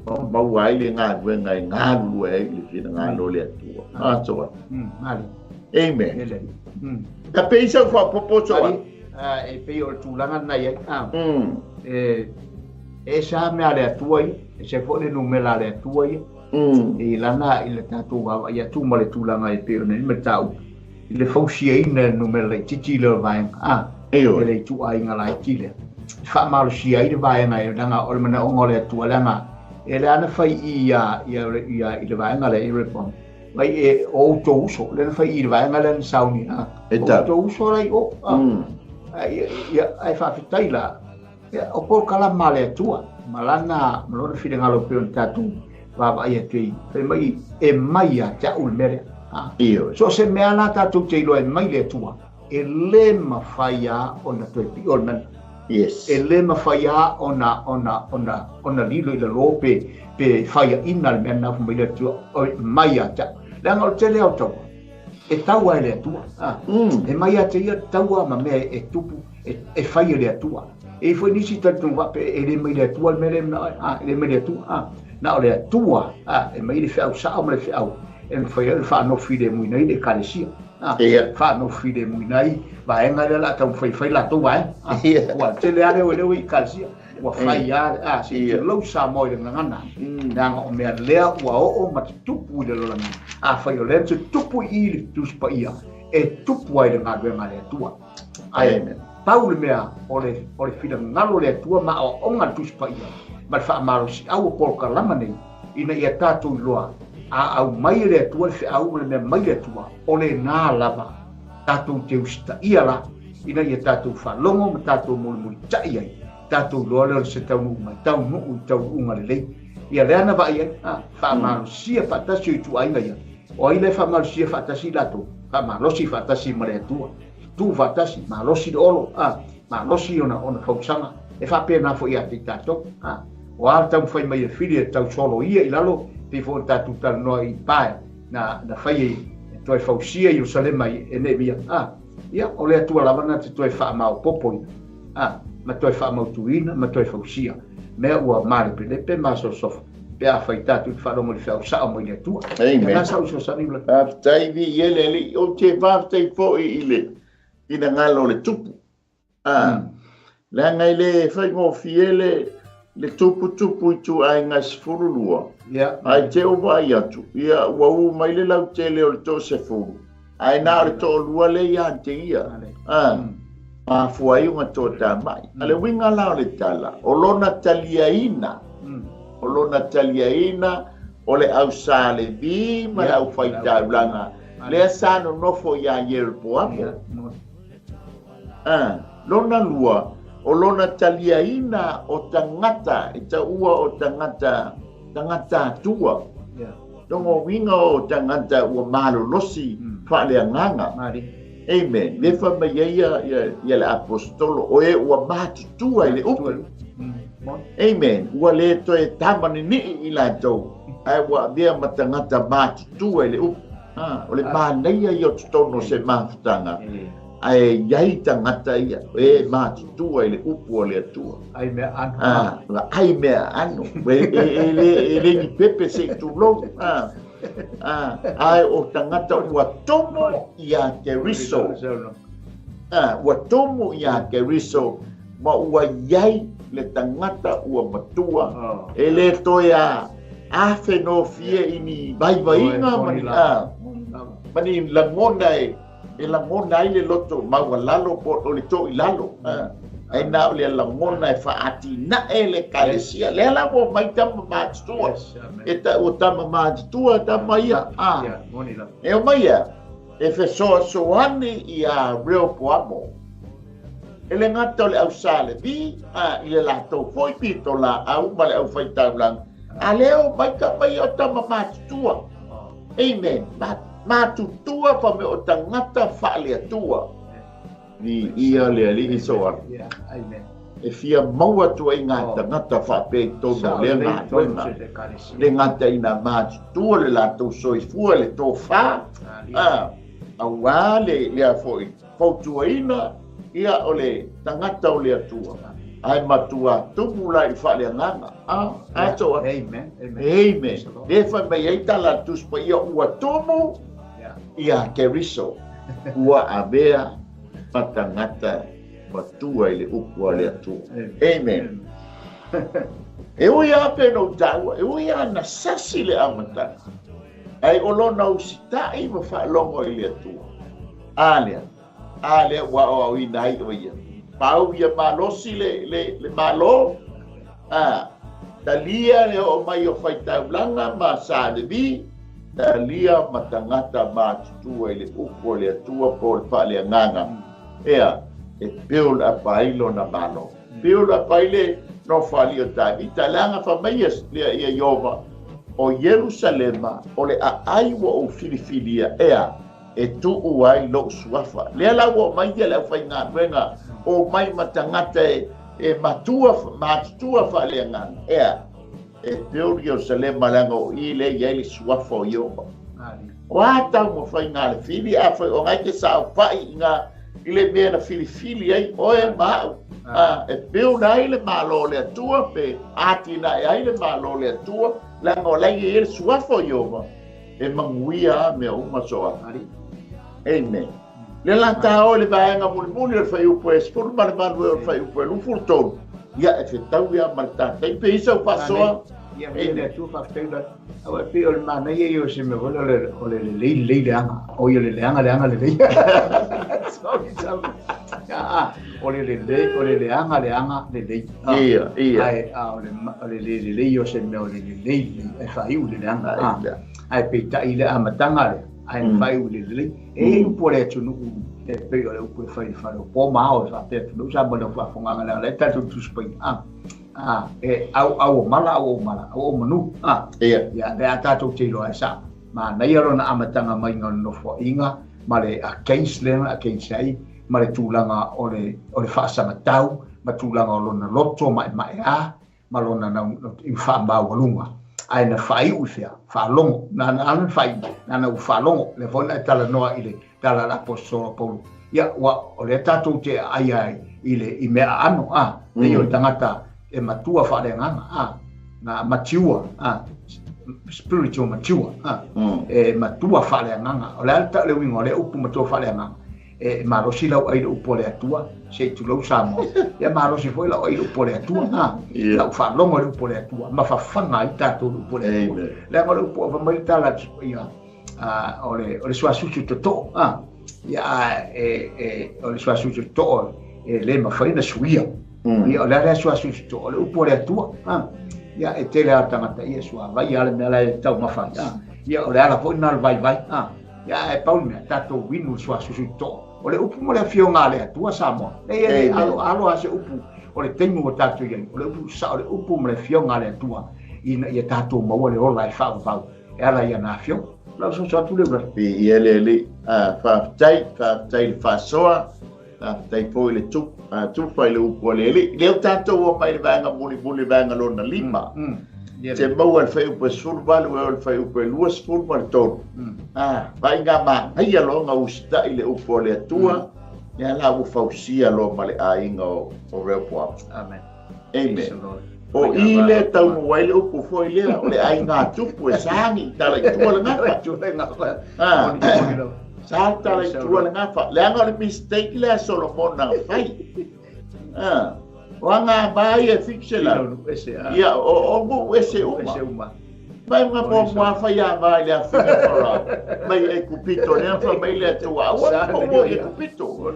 mau ai le ngā luenga i ngā lua i le fina ngā lo le atua soa amen ka peisa wha popo soa e pei o tūlanga nai e sa mea le atua i e se fo le numela le atua i e lana i le tātou wawa i atu ma le tūlanga e peo nei me tau i le fausia i ne numela i titi le vaenga e le i tu ai ngā lai tile wha maru sia i le vaenga e langa o le mana ongo le atua langa e le ana whai i le vaenga le i repon mai e o tō uso le ana whai i le vaenga le ana sauni o tō uso rai o ai whawhitai la o por kala male tua malana malona fide ngalo pe on tatu va ia tei pe mai e mai a ta ul mere so se me ana tatu te lo e mai le tua e le mafaya ona to pi on yes e le mafaya ona lilo ile rope pe faya inal mena fu mai le tua mai a ta langa o tele auto e taua le tua e mai a te taua ma me e tupu e faya le tua e foi nisi tanto va pe e le mai le tua me le mai le tua na o le tua e mai le fa sa o le fa e foi fa no fide muy nei de carecia fa no fide muy nei va en la ta foi la tu va wa te le ale o le wi carecia wa fai ya si lo sa mo le ngana na o me le wa o ma tupu le lo fai o le tupu i tu spa ia e tupu ai le ngana le tua amen Paul mea ole fida ngalo le tua ma o onga tuspa ia ma fa maro si au por kalama nei ina ia tatu loa au mai le tua fe au le mai le tua ole na lava tatu te usta ia la ina ia tatu fa longo ma tatu mo mo tai ai tatou loa le se tau mai tau nu tau unga le ia le ana vai fa malusia fa tasi tu ai ngai o ile fa malusia fa tasi lato fa malusi fa tasi mare tu fa tasi malusi olo malusi ona fausanga e fa pena fo ia tato o alta foi mai fili tau solo ia ilalo pe fo tatu tal noi pai na fai toi fausia Jerusalem mai ene via ia o le tua lavana te toi fa mau popo ma toi fa mau tuina ma toi fausia me ua mari pe ma so sof pe a fai tatu fa lo mo le fa sa mo le tua amen sa so sa ni la tai vi ele li o te va tai fo ile ina ngalo le tupu la ngai le fai mo fiele le tupu tu ai ngas furulua ai te o vai atu ia wau mai le lau tele o to se furu ai na le to lua le ia te ia a fuai unga to ta mai ale winga la le tala o lona taliaina o le au sale vi ma au fai taulanga le sano no fo ia yer poamo lona lua o lona taliaina o tangata e ta ua o tangata tua dongo winga o tangata ua malo losi fa le nganga amen le fa mai ia le apostolo o e ua mati tua ile upu amen ua le to e tamani ni ila to ai ua dia matangata mati tua ile upu o le maneia i o tono se mafutanga ai yai tangata ia e mati tua ile upu o le tua ai me anu ai me anu ele ni pepe se tu lo ai o tangata ua tomo ia keriso ua tomo ia keriso ma ua yai le tangata ua matua ele toia afe no fie ini vaivainga mani langona e langona ai le loto maua lalo po o le to i lalo ai na le langona e faati na ele kalesia le la mo mai tama matua e ta o tama matua tama ia e o mai e fe so ani ia real poamo ele ngata le au sale vi ile la to foi pito la au male au fai taulang aleo mai ka mai o tama matua amen matutua pa me o tangata fa'ale atua ni ia le ali soa amen e fia maua tu ai ngā tangata whape tono le ngā le ngata ina matutua le la tau soifua le tō wha au wā le a foi fautua ina ia o le tangata o le atua ai matua tumu la I whale nganga atoa amen e whai mai ei tala tuspa ia ua tumu ia keriso ua avea matangata matua ile upua le atua amen e ui ape no taua e ui ana sasi le amata ai olona usitai ma whaalongo ile atua alea wa o inai o ia pau ia malosi le malo talia le o mai o faitaulanga ma sa de vi talia matangata matutua ile upo le atua po le fale nganga ea e peul a pailo na malo peul a paile no fali o tavi talanga fa maies le ia Yova o Jerusalema o le aiwa o Filifilia ea e tu uai lo suafa le la wo mai le fa nga renga o mai matangata e matua fa le nganga ea e peul Jerusalema langa o ile yele suafa o Yova wata mo fa nga le fili a fa o ngai ke sa fa nga ile mea na Filifili ai o e mau e peul na ile malo le tua pe ati na ile malo le tua langa o lai ele suafa o Yova e manguia me uma soa amen le la tao le vaenga muli le fai upo e spur mar le fai upo lu furton ia e tau ia malta te pe isa o pasoa ia me tu fa tenda o e pe o mana ia yo se me vola le anga o ia le anga le sorry cham o le anga le ia ai o le yo se me o le e fai u le anga ai pe ta ile amatanga ai fai u le e por eto no e pe o ku fai po mau sa te no sa bona fa fonga la le ta tu spai e au mala au manu ya le ata tu te lo sa ma na yero na amatanga mai ngon no fo inga ma le a keisle a keisai ma le tulanga o le fa sa matau ma tulanga o lona loto mai ma lona na in fa ba walunga ai na fai u fa longo na fai na u fa longo le fona tala noa ile tala la poso polo ya wa o le tatu te ai ile i me ano le yo tangata e matua fa le nganga na matua spiritual mature e matua fa le nganga o le alta le wingo le upu matua fa le nganga e maro si lau ai upo le atua se tu lo samo ya maro si foi lau ai upo le atua lau fa longo le upo le atua ma fa fanga i tatu upo le atua le ngole upo va mai tala ia ole sua susu toto ya ole sua susu to le ma fa ina suia ia ole sua susu to ole upo le atua ya e tele tangata ia sua vai ale me la tau ma fa ia ole ala foi na vai ya e paul me tatu winu sua susu to ole upu mo le fionga le atua samo e alo ase upu ole tengu o tatu ia ole upu sa ole upu mo le fionga le atua ina ia tatu mo le ola e fa e ala ia na fio la so tu le bra i ele fa tai fa soa tai foi le tu fai le upu le tatu o mai vanga muli vanga lona lima se mau al fai upu surval o al fai upu luas surval to vai ngama ai lo nga usta ile upu le atua ya la u fausia lo male ainga o repo amen o ile tau no wai upu foi le ainga tupu sangi tala tu le ngapa sa tala tu le ngapa le anga le mistake le Solomon na fai wanga bai e fixela ia o mo ese uma mai uma mo fa ya vai le afika fora mai e kupito ne fa mai le tu wa mo e kupito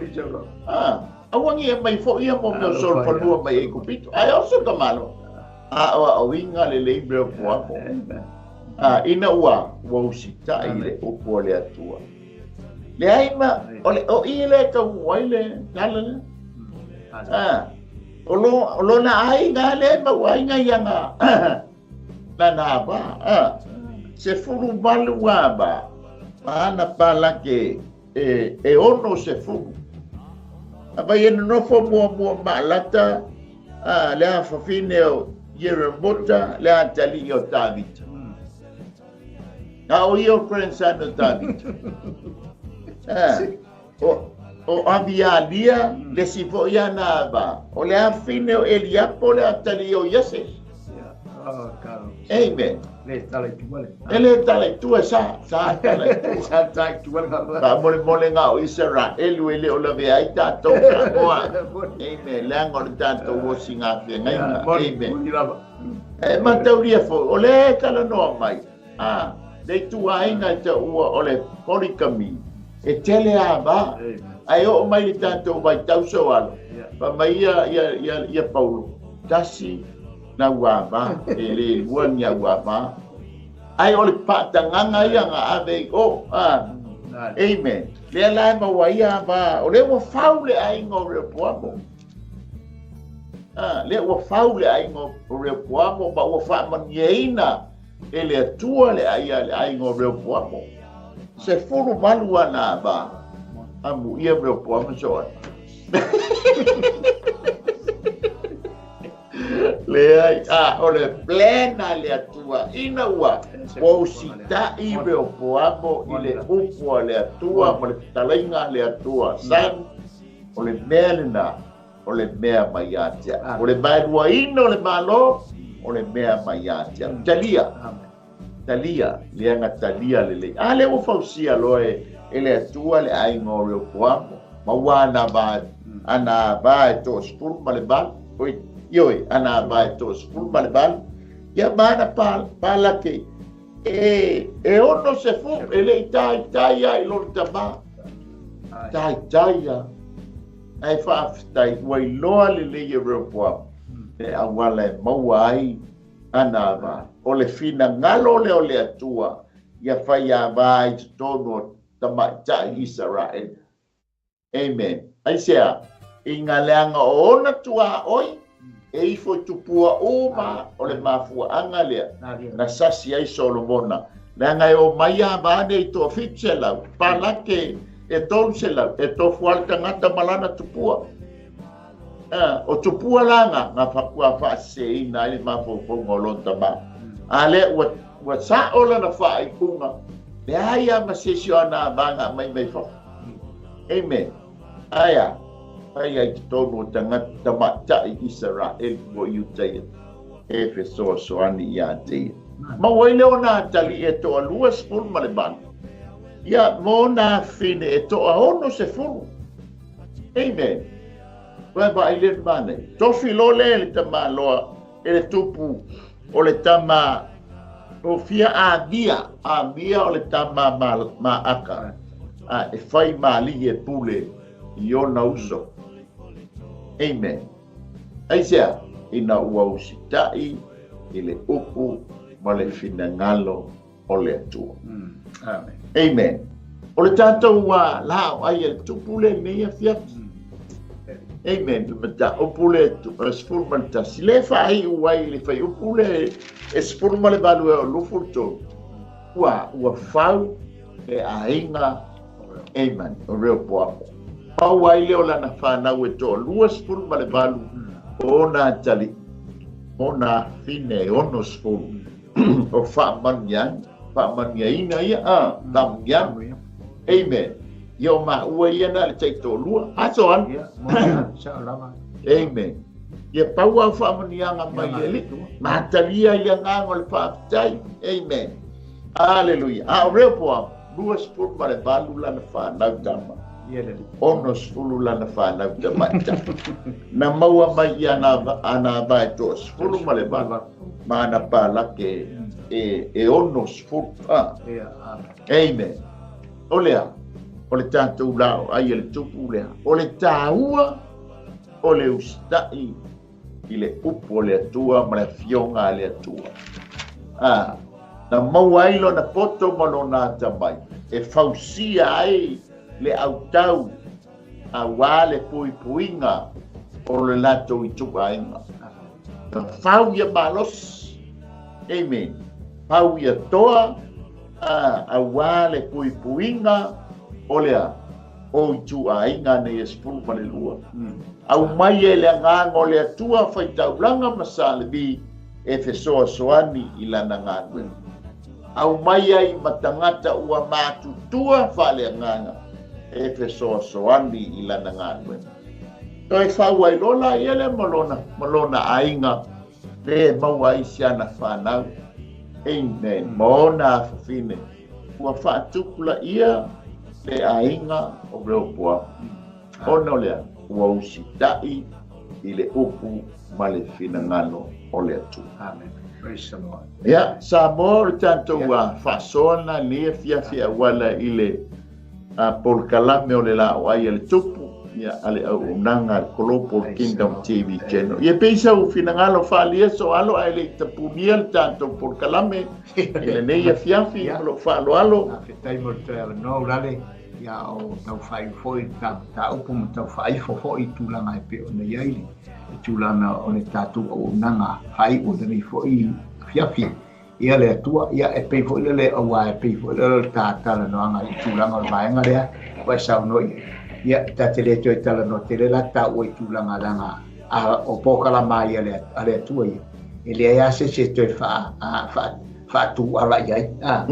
awangi e mai fo ia mo no sol for no mai e kupito ai also kamalo o winga le libre po ina wa usita ile o pole atua le ai ma o ile ka waile dala Olo na ai nga le ma wai nga yanga na ba se furu balu ba ana pala ke e ono se furu aba yen no fo mo malata le fa fine o yeremota le atali o David na o io pensando David o avialia le sifoia na ba o le afine o Eliapo le atali o Yese amen le tale tuale ele tale tu sa tale tuale ba mole nga o Israel ele o la vea ita to amen la ngor tanto o singa ngai amen ma tauria fo o le kala no mai le tu ainga te o le polikami e tele aba ai o mai tanto vai tau so alo pa mai ia Paulo tasi na waba ele buanya waba ai o le patanganga ia nga ave o amen le la ma waia ba o le wo faule ai ngo re poamo le wo faule ai ngo re poamo ba wo fa manyeina ele tua le ai ngo re poamo se furu malua na ba amu ia meu povo so le ai ole plena le atua ina wa o sita i meu povo ile upo le atua mo le talinga le atua san ole melna ole mea maiatia ole baidua ina ole malo ole mea maiatia talia le anga talia le ale o fausia loe ele atua le ai ngore poamo mawana ba ana ba to spur malebal oi yoi ana ba to spur malebal ya bana pala ke ono se fu ele taia ilo taba taia ai fa tai wai loa le poamo e awala mawai ana ba ole fina ngalo le atua ia fai a vai tono tama cha Israel. Amen. Ai sea inga leanga ona tua oi e foi tupua uma o le mafua anga lea na sasi ai Solomona leanga o maia bane to fitsela palake e tonsela e to fualta ngata malana tupua o tupua langa nga fakua fa se ina i mafu ngolonta ba ale wa sa ola na fa ikunga le aya masesiona banga mai fa. Amen. Aya ai tono tangata mata Israel mo yutai Efeso soani ya te ma waile ona tali e to luas ful maleban ya mona fine e to ono se ful. Amen. Wa ba ile bane to filole le tama lo ele tupu o le tama o fia abia o le tama ma aka e fai mali e pule io na uso. Amen. Aisea ina ua usitai ile upu ma le finangalo o le atua. Amen. Amen. O le tātou wa lao ai e tupule mea fiatu. Amen. Mata upule tu spurman ta sile fai uai le fai upule spurman le balu o lufurto. Ua fau e ainga. Amen. O reo poapo. Pau ai leo lana whanau e toa luas furu ma le balu o nā tali o nā whine ono sfuru o whaamania ina ia tamia. Amen. Ia o maa ua ia na le taito lua aso an. Amen. Ia pau au whaamanianga mai e li matalia ia ngango le whaafitai. Amen. Hallelujah. A reo poa luas furu ma le balu lana whanau tama. Onos fulu lana whanau te mata. Na maua mai ana vai tos fulu male bala. Mana palake e onos fulu. Amen. Olea. Ole tātou lao ai ele tupu lea. Ole tāua. Ole ustai. Ile upo le atua ma le fionga le atua. Na maua ilo na poto malona tamai. E fausia ai. Le autau a wale puinga o le lato i tupainga. Fau ia malos. Amen. Fau ia toa a wale puinga o lea o i tuainga ne espulu malelua. Au mai e le ngango le atua fai taulanga masalebi e fesoa soani i lana ngangwe. Au mai ai matangata ua matutua fale nganga. E fesoa soani i lana ngātue. Toi whau ai lola i ele malona ainga le maua i siana whanau. Amen. Mona fafine. Ua whaatukula ia le ainga o reo pua. Ono lea ua usitai i le upu ma le finangalo o le atu. Amen. Praise the Lord. Ia, sa mo tanto ua whaasona nia fia wala i le Paul Kalame o le la o ai le tupu ia ale au unanga Global Kingdom TV channel. Ia peisa u finangalo falia so alo ai le tapunia tanto Paul Kalame ile nei fiafi lo falo alo. Fetai mo te no lale ia o tau fai foi ta upu mo tau fai fo i tulanga e pe o nei ai. I tulanga o le tatu o unanga fai o nei foi fiafi. Ia le tua ia e pe fo le awa e pe fo le tata no anga i tulanga o vaenga le wa sa no ia ta tele to tala no tele la ta o i tulanga langa a o poka la mai ale tua ia ele ia se to fa tu ala ia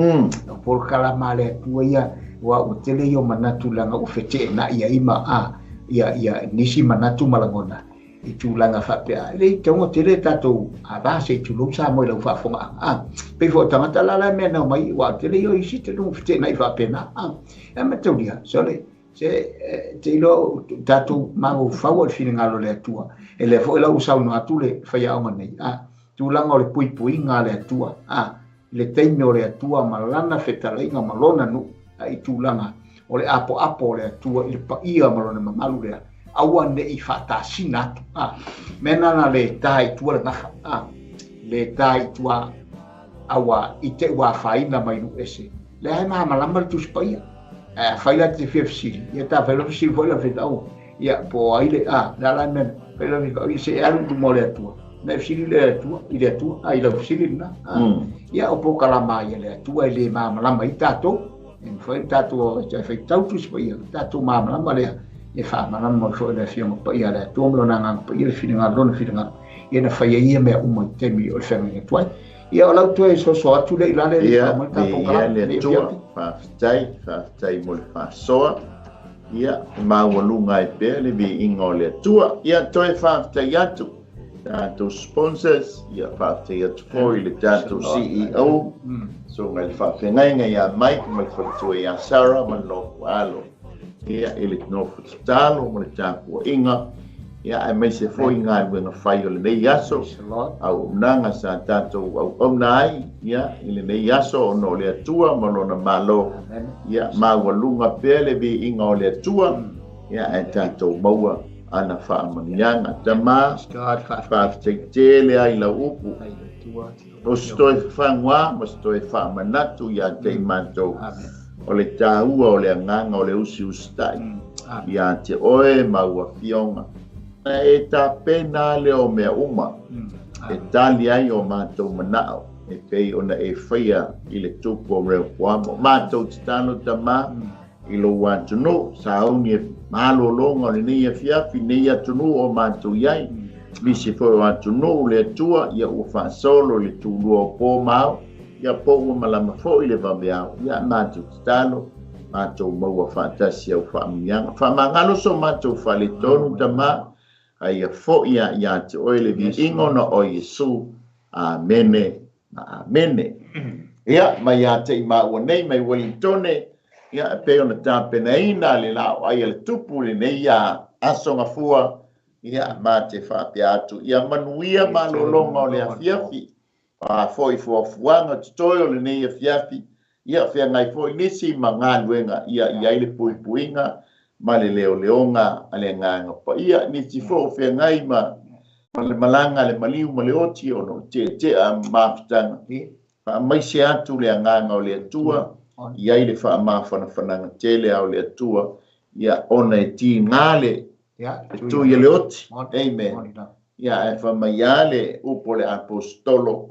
o poka la mai tua ia wa o tele yo mana tulanga o fete na ia ima ia nisi mana tu malangona i tulanga whapea. Lei taunga tere tatou a base i tulu sa mo i lau whafonga. Pei fo tangata lala mea nau mai wa tere yo isi te lungu white nai whapena. E matauria. So le, se te ilo tatou mango whaua i whiringalo le atua. E le fo i lau sau no atu le whaiaonga nei. Tulanga o le pui ngā le atua. Le teime o le atua malana whetalainga malona nu i tulanga. O le apo le atua i le paia malona mamalu lea. Aua ne i whatasina mena na le tai tua le naha le tai tua awa i te ua whaina mai nu ese le ai malama le tuspaia faila te fefsili ia ta faila fefsili foi la fetau ia po ai le la men faila vi se alu tu mole atua na fefsili le atua ile atua ai la fefsili na ia o po kalama ia le atua ile malama i tato en foi tato ja fetau tuspaia tato malama le e fa malama mo foi le fiamo pa ia le atua mo na ngang pa ia filinga lona filinga ia na faia ia me uma temi o family tuai ia o lau tu e so atu le ilale ia le tua whaftai mo le whasoa ia mawalunga e pēr le vi ingo le tua ia toi whaftai atu tātou sponsors ia whaftai atu fōi le tātou CEO so ngai le whawhengai ngai a Mike mai whaktua ia Sarah man loku alo ia ele nofu talo mo le tāpua inga ia ai mai se foi ngai wenga whai o le nei aso au nanga sa tātou au omnai ia ile nei aso o no le atua malona malo ia mawalunga pele vi inga o le atua ia ai tātou maua ana whaamanianga tama whaftektele ai la upu o stoi whangwa ma stoi whaamanatu ia te mātou o le tāua o le anganga o le usi ustai ia te oe maua fionga e ta pena leo mea uma e tali ai o mātou manao e pei ona e whaia i le tupu o reo poamo mātou titano tama i lo wātunu sa auni e malo longa le nei a fiafi nei atunu o mātou iai misi fo wātunu le atua ia ua whaasolo le tūlua o pō mau ia pō ua malama fo i le vameau ia mātou titano mātou maua whaatasi au whaamianga whaamangalo so mātou whale tonu tama ai fo ia te oile vi ingona o Yesu amene ia mai te ma o nei mai Wellington ia pe ona tapena ina le la ai le tupu le nei ia asonga fua ia ma te fa piatu ia manuia malolonga o le afiafi a foi fo fuanga toyo le nei afiafi ia fe ngai foi nisi mangaluenga ia le puipuinga male leo leonga ale nganga pa ia ni tifo fe ngai ma malanga le maliu male oti ono te a maftanga pa mai se atu le nganga o le tua ia ile fa ma fana tele au le tua ia ona e ti ngale tu ia le oti amen ia e fa mai ale upo le apostolo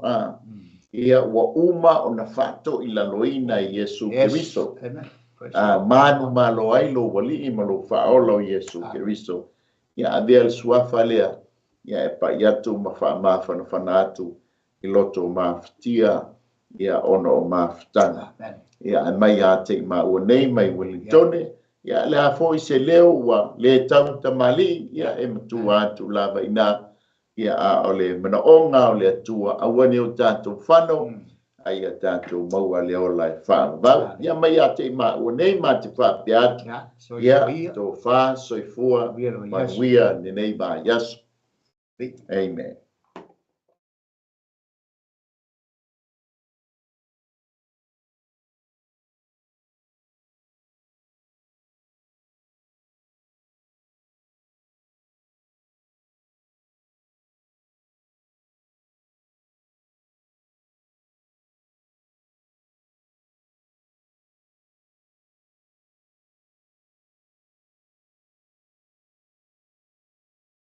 ia wa uma ona fato ila loina Yesu Kristo manu malo ai lo wali malo faolo Yesu Kristo ia avea suafa lea ia pa yatu ma fanatu iloto maftia ia ono maftanga ia mai ate ma o nei mai Wellington ia le afo se leo wa le tau tamali ia e mtu atu lava ina ia ole mana onga ole tua awani o tatu fano ai tatu maua le ola fa va ia mai ate ma o nei ma te fa piat ia to fa soifua ma wia ni nei ba yes amen